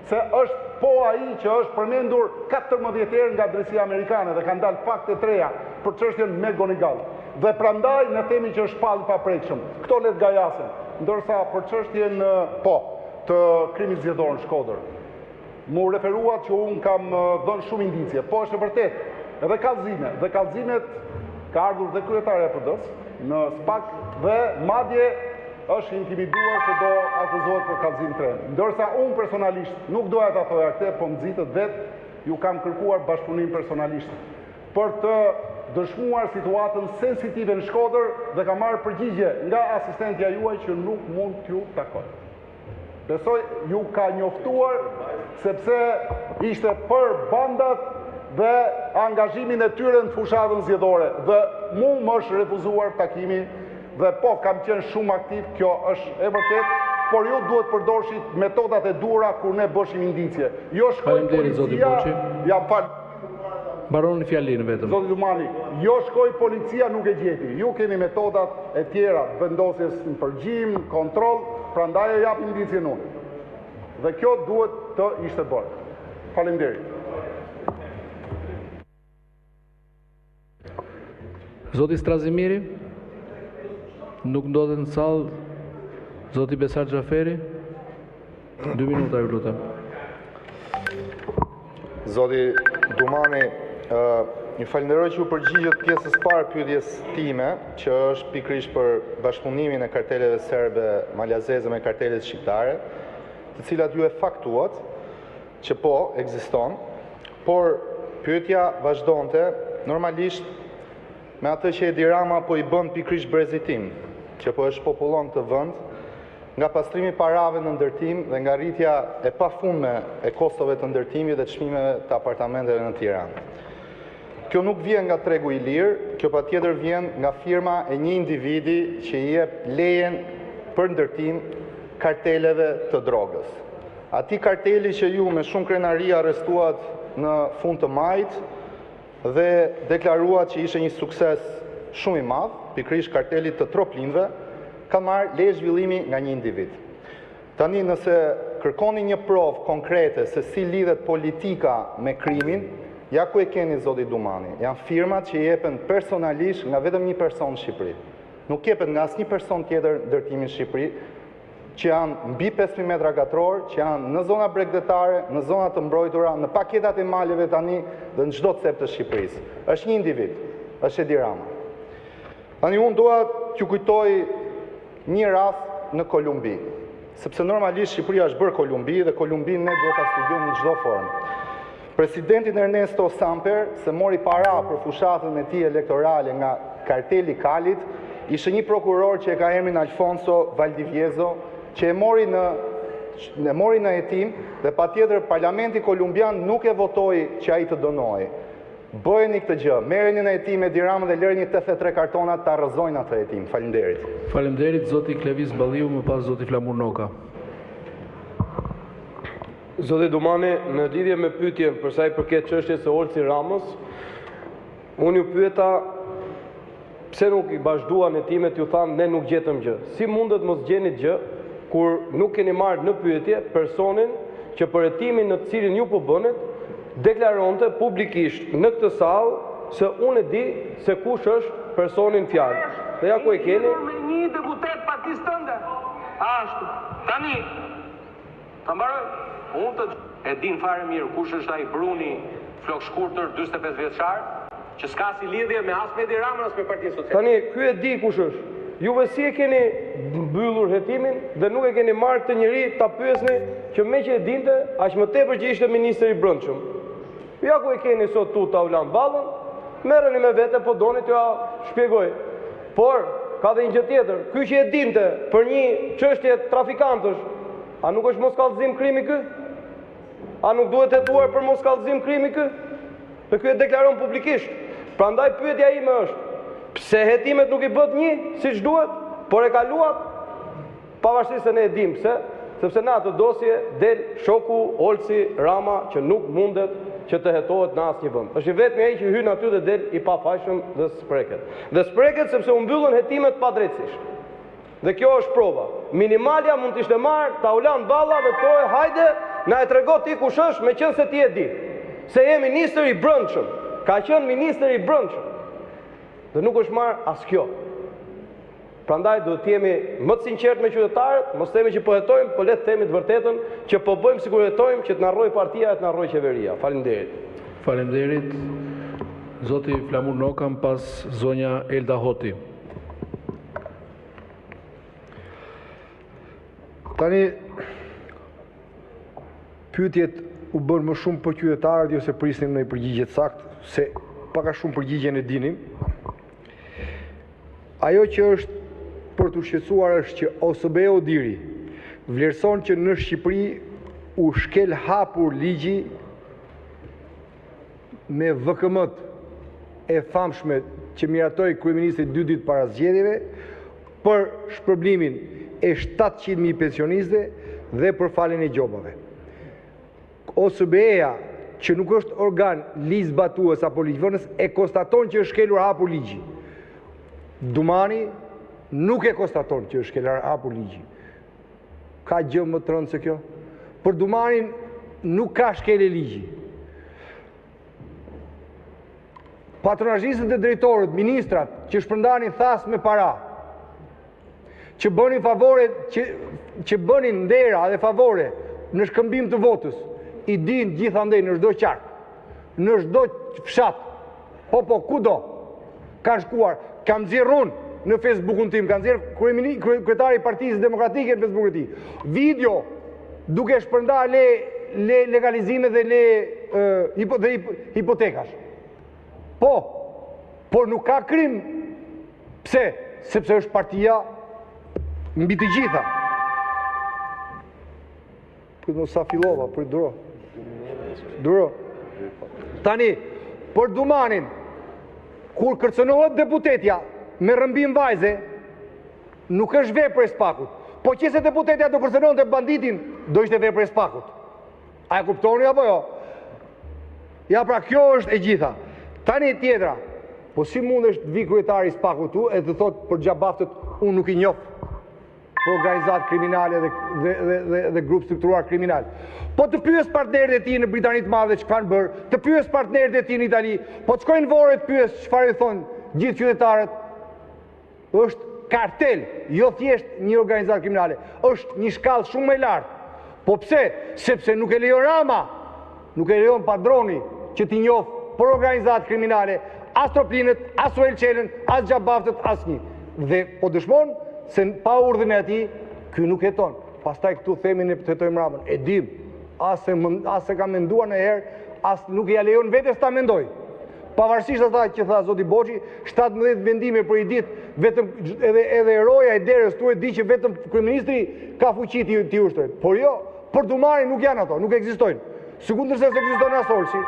Se është po ai që është përmendur 14 herë nga drejtësia amerikane dhe kanë dalë fakte të reja për çështjen me Gonigal. Dhe prandaj ne themi që është shpallur pa prekshëm. Këto le të gajasen. Ndërsa për çështjen të krimit zgjedhor në Shkodër, mu referuat që unë kam dhënë shumë indicje. Po është e vërtet, edhe kallëzime. Dhe kallëzimet ka ardhur dhe kryetaria e PD-s në SPAK dhe madje është intimiduar se do akuzohet për kallëzim tren. Ndërsa unë personalisht nuk doja ta thoja këtë, po nxitët vetë, ju kam kërkuar bashkëpunim personalisht për të dëshmuar situatën sensitive në Shkodër dhe kam marrë përgjigje nga asistentja juaj që nuk mund t'ju takoj. Besoj ju ka njoftuar sepse ishte për bandat dhe angazhimin e tyre në fushatën zgjedhore dhe mu më është refuzuar takimi dhe po kam qenë shumë aktiv, kjo është e vërtet, por ju duhet përdorshit metodat e duhura kur ne bëshim indicje. Jo shkoj policia, jam fal. Mbaroni fjalinë vetëm. Zoti Dumani, jo shkoj policia nuk e gjeti. Ju keni metodat e tjera, vendosjes në përgjim, kontroll, prandaj e jap indicjen unë. Dhe kjo duhet të ishte bërë. Faleminderit. Zoti Strazimiri, nuk ndodhet në sallë. Zoti Besar Xhaferi, 2 minuta ju lutem. Zoti Dumani, një falenderoj që u përgjigjet pjesës parë pyetjes time, që është pikërisht për bashkëpunimin e karteleve serbe malazeze me kartelet shqiptare, të cilat ju e faktuat që po ekziston, por pyetja vazhdonte normalisht me atë që Edi Rama po i bën pikërisht brezitim, që po e shpopullon këtë vend nga pastrimi parave në ndërtim dhe nga rritja e pafundme e kostove të ndërtimit dhe çmimeve të apartamenteve në Tiranë. Kjo nuk vjen nga tregu i lirë, kjo patjetër vjen nga firma e një individi që i jep lejen për ndërtim karteleve të drogës. Ati karteli që ju me shumë krenari arrestuat në fund të majit dhe deklaruat që ishe një sukses shumë i madh, pikërisht kartelit të troplinëve, ka marrë leje zhvillimi nga një individ. Tani nëse kërkoni një provë konkrete se si lidhet politika me krimin, ja ku e keni zoti Dumani. Janë firmat që i jepen personalisht nga vetëm një person në Shqipëri. Nuk jepen nga asnjë person tjetër ndërtimin në Shqipëri, që janë mbi 5.000 metra katror, që janë në zona bregdetare, në zona të mbrojtura, në paketat e maleve tani dhe në çdo cep të Shqipërisë. Është një individ, është Edi Rama. Tani unë dua t'ju kujtoj një rast në Kolumbi, sepse normalisht Shqipëria është bërë Kolumbi dhe Kolumbin ne duhet ta studiojmë në çdo formë. Presidentin Ernesto Samper, se mori para për fushatën e tij elektorale nga karteli Kalit, ishte një prokuror që e ka emrin Alfonso Valdivieso, që e mori në hetim dhe patjetër parlamenti kolumbian nuk e votoi që ai të dënoi. Bëheni këtë gjë, merreni në hetim Edi Ramën dhe lëreni 83 kartonat ta rrëzojnë atë hetim. Faleminderit. Faleminderit zoti Klevis Balliu, më pas zoti Flamur Noka. Zoti Dumani, në lidhje me pyetjen për sa i përket çështjes së Olsi Ramës, unë ju pyeta pse nuk i vazhduan hetimet, ju thanë ne nuk gjetëm gjë. Si mundet mos gjeni gjë kur nuk keni marrë në pyetje personin që për hetimin në të cilin ju po bënet deklaronte publikisht në këtë sallë se unë e di se kush është personin fjalë. Dhe ja ku e keni. Një deputet partisë tënde. Ashtu. Tani, ta mbaroj, unë të e din fare mirë kush është ai Bruni flok shkurtër 45 vjeçar, që s'ka si lidhje me as me Edi Ramën as me Partinë Socialiste. Tani, ky e di kush është. Juve si e keni mbyllur hetimin dhe nuk e keni marrë këtë njeri ta pyesni që me që e dinte, aq më tepër që ishte ministri i brendshëm. Ja ku e keni sot tu ta ulan ballën, merreni me vete, po doni t'ja shpjegoj. Por ka dhe një gjë tjetër, ky që e dinte për një çështje trafikantësh, a nuk është moskallëzim krimi ky? A nuk duhet hetuar për moskallëzim krimi ky? Dhe ky e deklaron publikisht. Prandaj pyetja ime është, pse hetimet nuk i bët një, siç duhet, por e kaluat, pavarësisht se ne e dim pse, sepse në atë dosje del shoku Olsi Rama që nuk mundet që të hetohet në asnjë vend. Është i vetmi ai që hyn aty dhe del i pafajshëm dhe spreket. Dhe spreket sepse u mbyllën hetimet padrejtësisht. Dhe kjo është prova. Minimalja mund të ishte marrë, ta ulan balla dhe thoe hajde, na e trego ti kush është, meqense se ti e di. Se je ministër i brendshëm. Ka qenë ministër i brendshëm. Dhe nuk është marrë as kjo. Prandaj duhet të jemi më të sinqertë me qytetarët, mos themi që po hetojmë, po le të themi të vërtetën që po bëjmë sikur hetojmë që të na rrojë partia e të na rrojë qeveria. Faleminderit. Faleminderit. Zoti Flamur Noka, pas zonja Elda Hoti. Tani pyetjet u bën më shumë për qytetarët, jo se prisnim në përgjigje të saktë, se paka shumë përgjigjen e dinim. Ajo që është për të shqetësuar është që OSBE Odiri vlerëson që në Shqipëri u shkel hapur ligji me VKM-t e famshme që miratoi kryeministri 2 ditë para zgjedhjeve për shpërblimin e 700.000 pensionistëve dhe për faljen e gjobave. OSBE-ja, që nuk është organ ligjzbatues apo ligjvënës, e konstaton që është shkelur hapur ligji. Dumani nuk e konstaton që është shkelur hapur ligji. Ka gjë më të rëndë se kjo? Për Dumanin nuk ka shkelje ligji. Patronazhistët e drejtorët, ministrat që shpërndanin thas me para, që bënin favore, që bënin ndera dhe favore në shkëmbim të votës, i din gjithandej në çdo qark, në çdo fshat, po kudo kanë shkuar, kam nxjerrë unë në Facebookun tim, kam nxjerrë kryetari i Partisë Demokratike në Facebookun e tij. Video duke shpërndarë legalizime dhe hipotekash. Por nuk ka krim. Pse? Sepse është partia mbi të gjitha. Për mos sa fillova, për duro. Tani, për Dumanin, kur kërcënohet deputetja me rrëmbim vajze, nuk është vepër e spakut. Po qëse deputetja do kërcënohet e banditin, do ishte vepër e spakut. A e kuptoni apo jo? Ja, pra kjo është e gjitha. Tani tjetra, po si mund është të vi kryetari i spakut tu e të thot për gjabaftët unë nuk i njoh për organizat kriminale dhe grup strukturar kriminal. Po të pyes partnerët e tij në Britani të Madhe çfarë kanë bërë, të pyes partnerët e tij në Itali, po të shkojnë vore të pyes çfarë i thonë gjithë qytetarët. Është kartel, jo thjesht një organizatë kriminale, është një shkallë shumë më e lartë. Po pse? Sepse nuk e lejon Rama, nuk e lejon Padroni që t'i njohë për organizatë kriminale, as Troplinët, as Uelqelën, as Gjabaftët, as një. Dhe po dëshmon se pa urdhën e ati, ky nuk jeton. Pastaj këtu themi ne jetojmë Ramën. E dim, as se ka menduar në herë, as nuk ja lejon vetes ta mendoj. Pavarësisht asaj që tha zoti Boçi, 17 vendime për i ditë, vetëm edhe eroja e derës tu e di që vetëm kryeministri ka fuqi ti ushtrojnë. Por jo, për Dumanin nuk janë ato, nuk ekzistojnë. Sekundërse se ekziston Asolsi.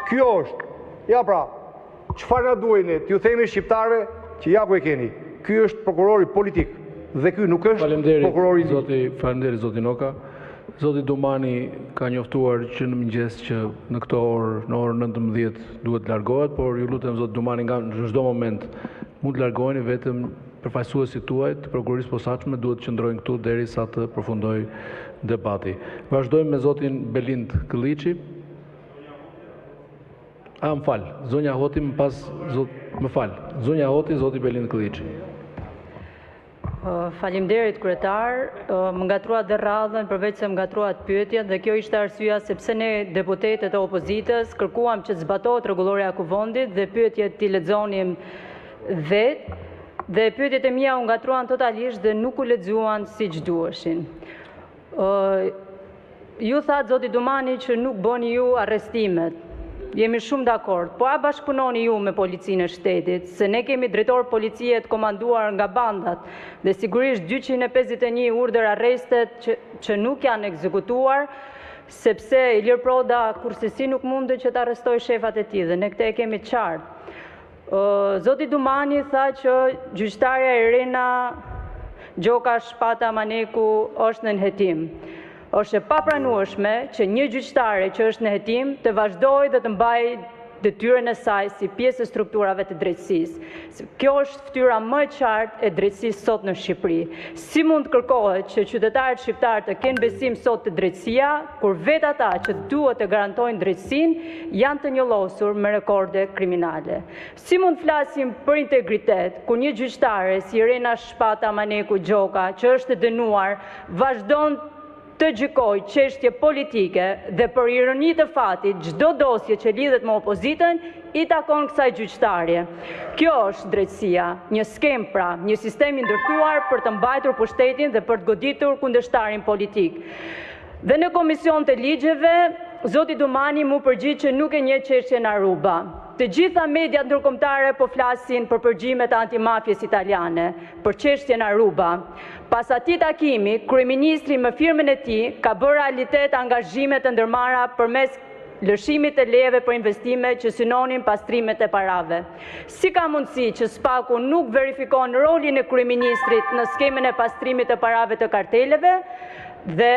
Kjo është. Ja pra, çfarë na duhen ne? T'ju themi shqiptarëve që ja ku e keni. Ky është prokurori politik dhe ky nuk është prokurori. Faleminderit zoti Noka. Zoti Dumani ka njoftuar që në mëngjes që në këto orë, në orën 19 duhet të largohet, por ju lutem zoti Dumani nga në çdo moment mund të largoheni, vetëm përfaqësuesit tuaj të prokurorisë posaçme duhet të qëndrojnë këtu derisa të përfundojë debati. Vazhdojmë me zotin Belind Këlliçi. Më fal, zonja Hoti zonja Hoti, zoti Belind Këlliçi. Faleminderit kryetar, më ngatruat dhe radhën përveç se më ngatruat pyetjet dhe kjo ishte arsyeja sepse ne deputetët e opozitës kërkuam që të zbatohet rregulloria e kuvendit dhe pyetjet t'i lexonim vetë dhe pyetjet e mia u ngatruan totalisht dhe nuk u lexuan siç duheshin. Ju thatë zoti Dumani që nuk bëni ju arrestimet. Jemi shumë dakord, po a bashkëpunoni ju me policinë e shtetit, se ne kemi drejtor policie të komanduar nga bandat dhe sigurisht 251 urdhër arrestet që nuk janë ekzekutuar, sepse Ilir Proda kurrësisi nuk mundet që të arrestoj shefat e tij dhe ne këtë e kemi qartë. Zoti Dumani tha që gjyqtarja Irena Gjoka Shpata Maneku është në hetim. Është e papranueshme që një gjyqtare që është në hetim të vazhdojë dhe të mbajë detyrën e saj si pjesë e strukturave të drejtësisë. Kjo është fytyra më e qartë e drejtësisë sot në Shqipëri. Si mund të kërkohet që qytetarët shqiptarë të kenë besim sot të drejtësia, kur vetë ata që duhet të garantojnë drejtësinë janë të njollosur me rekorde kriminale? Si mund të flasim për integritet kur një gjyqtare si Irena Shpata Maneku Gjoka, që është dënuar, vazhdon të gjykoj çështje politike dhe për ironi të fatit çdo dosje që lidhet me opozitën i takon kësaj gjyqtarje. Kjo është drejtësia, një skem pra, një sistem i ndërtuar për të mbajtur pushtetin dhe për të goditur kundërshtarin politik. Dhe në komision të ligjeve, zoti Dumani mu përgjigj që nuk e njeh çështjen Aruba. Të gjitha mediat ndërkombëtare po flasin për përgjimet antimafjes italiane, për çështjen Aruba. Pas atij takimi, kryeministri me firmën e tij ka bërë realitet angazhime të ndërmarra përmes lëshimit të lejeve për investime që synonin pastrimet e parave. Si ka mundësi që Spaku nuk verifikon rolin e kryeministrit në skemën e pastrimit të parave të karteleve dhe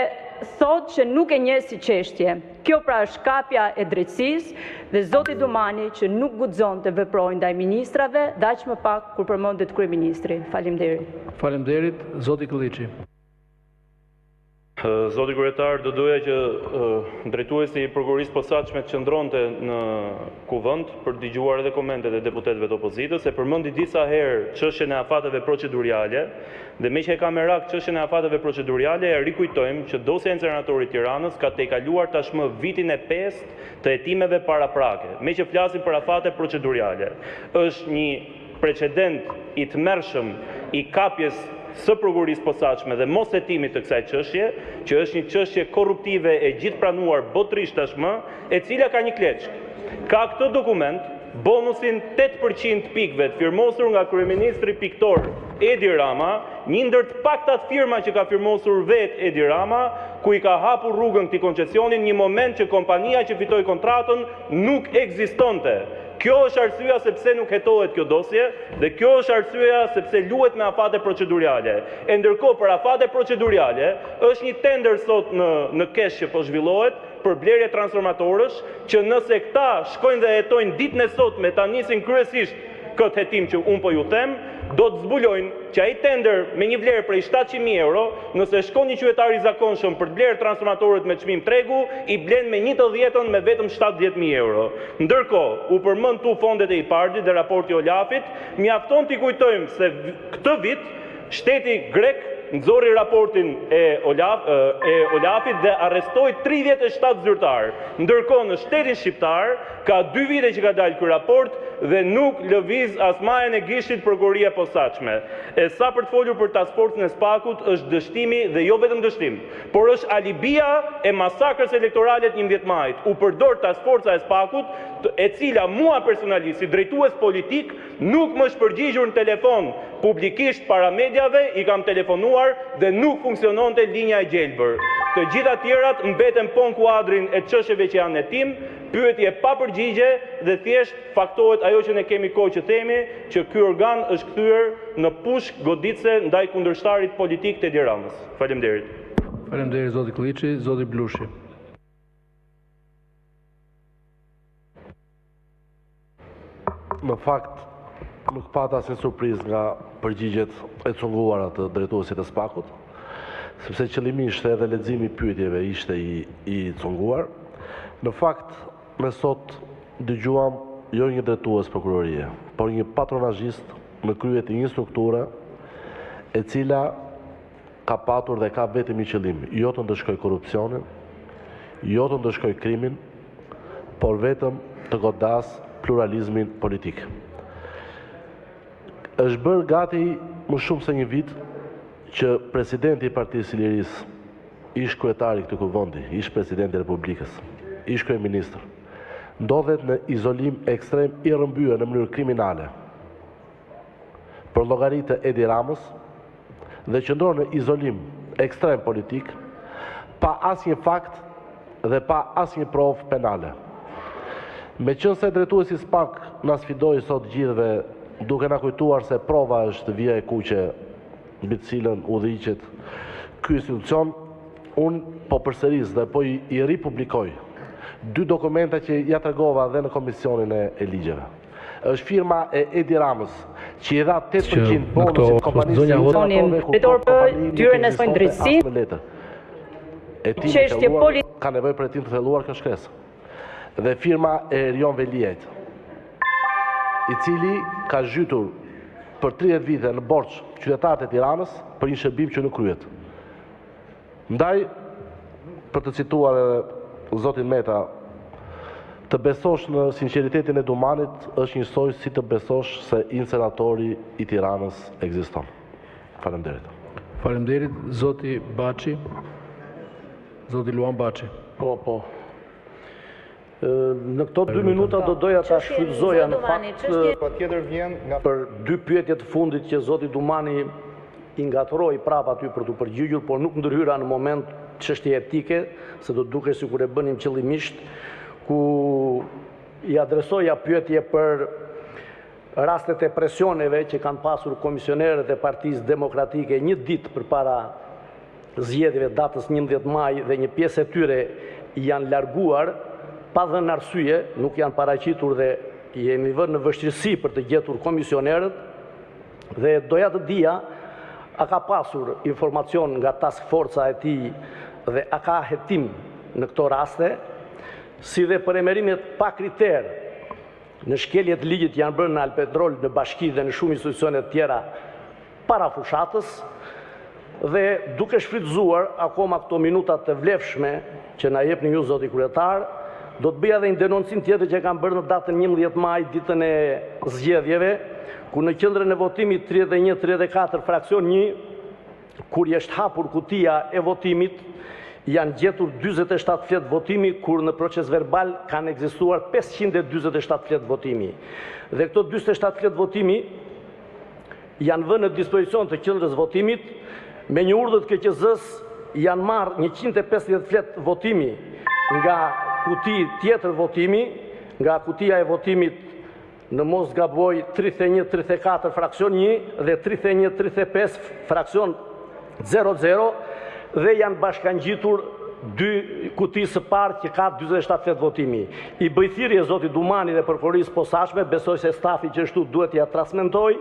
thot që nuk e njeh si çështje. Kjo pra është kapja e drejtësisë dhe zoti Dumani që nuk guxon të veprojë ndaj ministrave, aq më pak kur përmendet kryeministri. Faleminderit. Faleminderit, zoti Këlliçi. Zoti kryetar, do doja që drejtuesi i prokurorisë posaçme të qëndronte në kuvend për të dëgjuar edhe komentet e deputetëve të opozitës, e përmendi disa herë çështjen e afateve procedurale, dhe me që e ka merak çështjen e afateve procedurale, e rikujtojmë që dosja e inceneratorit Tiranës ka tejkaluar tashmë vitin e 5 të hetimeve paraprake. Me që flasim për afate procedurale, është një precedent i tmerrshëm i kapjes së prokurorisë posaçme dhe mos hetimit të kësaj çështje, që është një çështje korruptive e gjithpranuar botërisht tashmë, e cila ka një kleçk. Ka këtë dokument, bonusin 8% pikëve të firmosur nga kryeministri piktor Edi Rama, një ndër të paktat firma që ka firmosur vetë Edi Rama, ku i ka hapur rrugën këtij koncesionin një moment që kompania që fitoi kontratën nuk ekzistonte. Kjo është arsyeja sepse nuk hetohet kjo dosje dhe kjo është arsyeja sepse luhet me afate procedurale. E ndërkohë për afate procedurale është një tender sot në kesh që po zhvillohet për blerje transformatorësh, që nëse këta shkojnë dhe hetojnë ditën e sotme ta nisin kryesisht këtë hetim që unë po ju them, do të zbulojnë që ai tender me një vlerë prej 700.000 euro, nëse shkon një qytetar i zakonshëm për të blerë transformatorët me çmim tregu, i blen me 1/10 me vetëm 70.000 euro. Ndërkohë, u përmend tu fondet e IPARD-it dhe raporti Olafit, mjafton t'i kujtojmë se këtë vit shteti grek nxorri raportin e Olafit dhe arrestoi 37 zyrtar. Ndërkohë në shtetin shqiptar ka 2 vite që ka dalë ky raport dhe nuk lëviz as majën e gishtit prokuroria posaçme. E sa për të folur për task forcën e SPAK-ut është dështimi dhe jo vetëm dështim, por është alibia e masakrës elektorale të 11 majit. U përdor task forca e SPAK-ut, e cila mua personalisht si drejtues politik nuk më është përgjigjur në telefon publikisht para mediave, i kam telefonuar dhe nuk funksiononte linja e gjelbër. Të gjitha tjerat mbeten po në kuadrin e çështjeve që janë në tim, pyetje pa përgjigje dhe thjesht faktohet ajo që ne kemi kohë që themi, që ky organ është kthyer në pushk goditse ndaj kundërshtarit politik të Edi Ramës. Faleminderit. Faleminderit zoti Klliçi, zoti Blushi. Në fakt, nuk pata asnjë surprizë nga përgjigjet e cunguara të drejtuesit të SPAK-ut, sepse qëllimisht edhe leximi i pyetjeve ishte i cunguar. Në fakt, ne sot dëgjuam jo një drejtues prokurorie, por një patronazhist në krye të një strukture e cila ka patur dhe ka vetëm një qëllim, jo të ndëshkoj korrupsionin, jo të ndëshkoj krimin, por vetëm të godas pluralizmin politik. Është bërë gati më shumë se një vit që presidenti i Partisë së Lirisë, ish kryetari këtij kuvendi, ish presidenti i Republikës, ish kryeministër, ndodhet në izolim ekstrem i rrëmbyer në mënyrë kriminale për llogaritë e Edi Ramës dhe qëndron në izolim ekstrem politik pa asnjë fakt dhe pa asnjë provë penale. Meqense drejtuesi SPAK na sfidoi sot gjithëve duke na kujtuar se prova është vija e kuqe mbi të cilën udhëhiqet ky institucion, unë po përsëris dhe po i ripublikoj 2 dokumenta që ja tregova dhe në komisionin e ligjeve. Është firma e Edi Ramës, që i dha 8% bonusit kompanisë tyre në svojnë drejtësi. Ka nevojë për hetim të thelluar kjo shkresë. Dhe firma e Erion Veliajt, i cili ka zhytur për 30 vite në borxh qytetarët e Tiranës për një shërbim që nuk kryet. Ndaj, për të cituar edhe zotin Meta, të besosh në sinqeritetin e Dumanit është njësoj si të besosh se insenatori i Tiranës ekziston. Faleminderit. Faleminderit, zoti Baçi. Zoti Luan Baçi. Po. Në këto 2 minuta do doja ta shfrytëzoja në fakt patjetër vjen nga për 2 pyetje të fundit që zoti Dumani i ngatroi prapë aty për të përgjigjur, por nuk ndërhyra në moment çështje etike, se do duket sikur e bënim qëllimisht, ku i adresoja pyetje për rastet e presioneve që kanë pasur komisionerët e Partisë Demokratike një ditë përpara zgjedhjeve datës 11 maj dhe një pjesë e tyre janë larguar pa dhënë arsye, nuk janë paraqitur dhe jemi vënë në vështirësi për të gjetur komisionerët dhe doja të dija a ka pasur informacion nga task forca e tij dhe a ka hetim në këto raste, si dhe për emerimet pa kriter në shkeljet ligjit janë bërë në Alpetrol, në Bashki dhe në shumë institucione të tjera para fushatës, dhe duke shfrytëzuar akoma këto minutat të vlefshme që na jepni ju zoti kryetar, do të bëja dhe një denoncim tjetër që kam bërë në datën 11 maj, ditën e zgjedhjeve, ku në qendrën e votimit 31-34 fraksion 1, kur është hapur kutia e votimit, janë gjetur 47 flet votimi, kur në proces verbal kanë ekzistuar 547 flet votimi. Dhe këto 47 flet votimi janë vënë në dispozicion të qendrës votimit, me një urdhër të KQZ-s janë marrë 150 flet votimi nga kuti tjetër votimi, nga kutia e votimit në mos gaboj 31-34 fraksion 1 dhe 31-35 fraksion 00 dhe janë bashkangjitur 2 kuti së parë që ka 47 flet votimi. I bëjthirje zoti Dumani dhe prokurorisë posaçme, besoj se stafi që ashtu duhet ja transmetoj,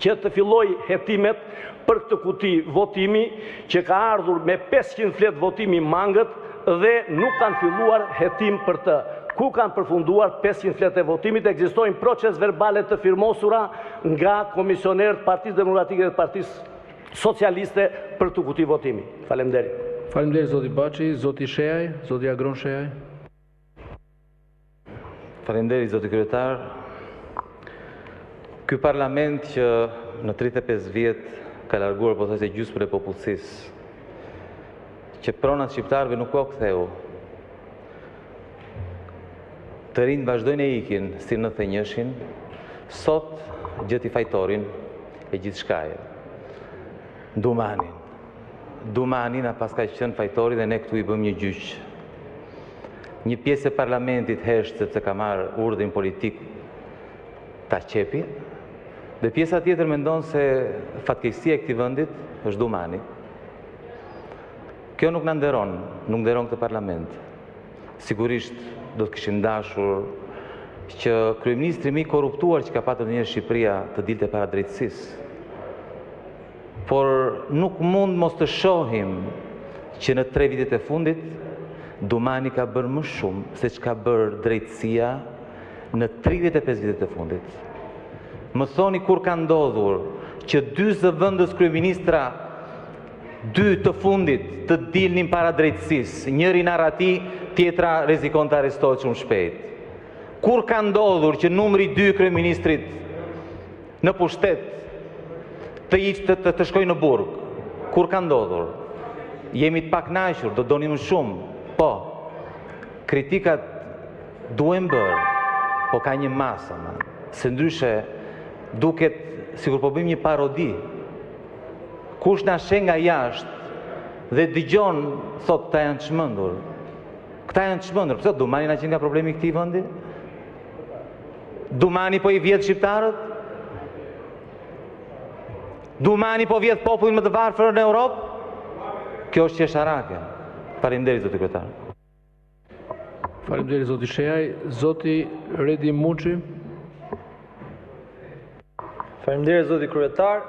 që të filloj hetimet për këtë kuti votimi që ka ardhur me 500 flet votimi mangët dhe nuk kanë filluar hetim për të. Ku kanë përfunduar 500 flet e votimit, ekzistojnë proces verbale të firmosura nga komisionerët Partisë Demokratike dhe Partisë Socialiste për të kuti votimi. Faleminderit. Faleminderit zoti Baçi, zoti Sheaj, zoti Agron Sheaj. Faleminderit zoti kryetar. Ky parlament që në 35 vjet ka larguar pothuajse gjysmën e popullsisë, që pronat shqiptarëve nuk u ktheu. Të rinj vazhdojnë e ikin si në thënjëshin, sot gjeti fajtorin e gjithçkaje. Dumani na paska qenë fajtori dhe ne këtu i bëm një gjyq. Një pjesë e parlamentit hesht sepse ka marrë urdhrin politik ta qepi, dhe pjesa tjetër mendon se fatkeqësia e këtij vendit është Dumani. Kjo nuk na nderon, nuk nderon këtë parlament. Sigurisht do të kishim dashur që kryeministri më i korruptuar që ka patur ndonjëherë Shqipëria të dilte para drejtësisë. Por nuk mund mos të shohim që në 3 vitet e fundit Dumani ka bërë më shumë se çka bërë drejtësia në 35 vitet e fundit. Më thoni kur ka ndodhur që 2 zëvendës kryeministra, 2 të fundit të dilnin para drejtësisë, njëri në arati, tjetra rrezikon të arrestohet shumë shpejt. Kur ka ndodhur që numri 2 kryeministrit në pushtet të shkojnë në burg? Kur ka ndodhur? Jemi të pakënaqur, do doni më shumë. Po, kritikat duhen bërë, po ka një masë, se ndryshe duket sikur po bëjmë një parodi. Kush na sheh nga jashtë dhe dëgjon thot ta janë çmendur. Këta janë çmendur, pse Dumani na qenë nga problemi i këtij vendi? Dumani po i vjedh shqiptarët? Dumani po vjedh popullin më të varfër në Europë? Kjo është qesharake. Faleminderit zoti kryetar. Faleminderit zoti Sheaj, zoti Redi Muçi. Faleminderit zoti kryetar.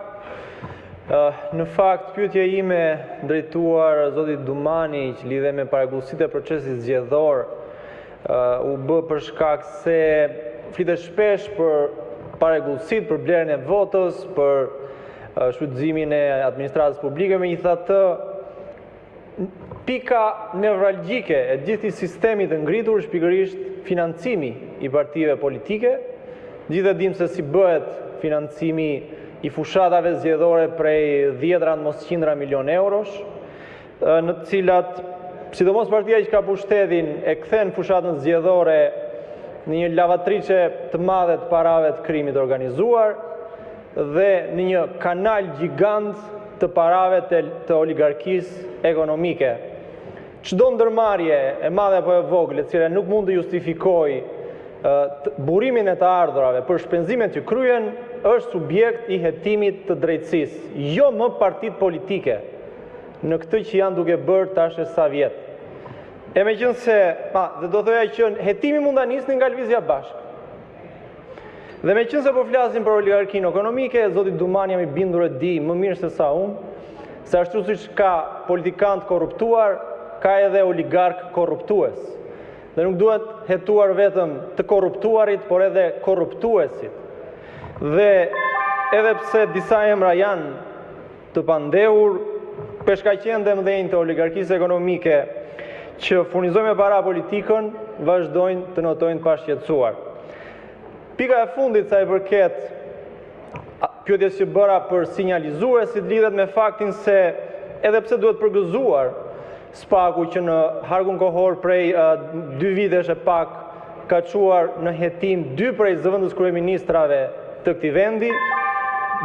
Në fakt, pyetja ime drejtuar zotit Dumani që lidhe me paragullësitë e procesit zgjedhor u bë për shkak se flitet shpesh për paragullësitë, për blerjen e votës, për shfrytëzimin e administratës publike, megjithatë pika nevralgjike e gjithë sistemit të ngritur është pikërisht financimi i partive politike. Gjithë e dim se si bëhet financimi i fushatave zgjedhore prej 10 mos 100 milion eurosh, në të cilat, sidomos partia që ka pushtetin, e kthen fushatën zgjedhore në një lavatriçe të madhe të parave të krimit organizuar dhe në një kanal gjigant të parave të oligarkisë ekonomike. Çdo ndërmarrje e madhe apo e vogël, e cila nuk mund të justifikojë burimin e të ardhurave për shpenzimet që kryen, është subjekt i hetimit të drejtësisë, jo më partitë politike, në këtë që janë duke bërë tash e sa vjet. E meqense, dhe do thoya që hetimi mund ta nisni nga Lëvizja Bashkë. Dhe meqense po flasim për oligarkinë ekonomike, zoti Dumani jam i bindur e di më mirë se sa unë, se ashtu siç ka politikant korruptuar, ka edhe oligark korruptues. Dhe nuk duhet hetuar vetëm të korruptuarit, por edhe korruptuesit. Dhe edhe pse disa emra janë të pandehur, peshkaqen dhe mëdhenj të oligarkisë ekonomike që furnizojnë me para politikën, vazhdojnë të notojnë të pashqetësuar. Pika e fundit sa i përket pyetjes që bëra për sinjalizuesit lidhet me faktin se edhe pse duhet përgëzuar SPAK-u që në hargun kohor prej 2 vitesh e pak ka çuar në hetim 2 prej zëvendës kryeministrave të këtij vendi,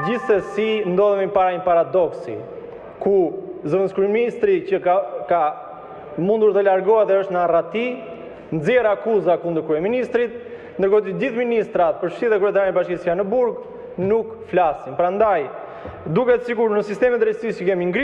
gjithsesi ndodhemi para një paradoksi, ku zëvendës kryeministri që ka mundur të largohet dhe është në arrati, nxjerr akuza kundër kryeministrit, ndërkohë të gjithë ministrat, përfshirë dhe kryetarin e Bashkisë që janë në burg, nuk flasin. Prandaj, duket sikur në sistemin e drejtësisë që kemi ngritur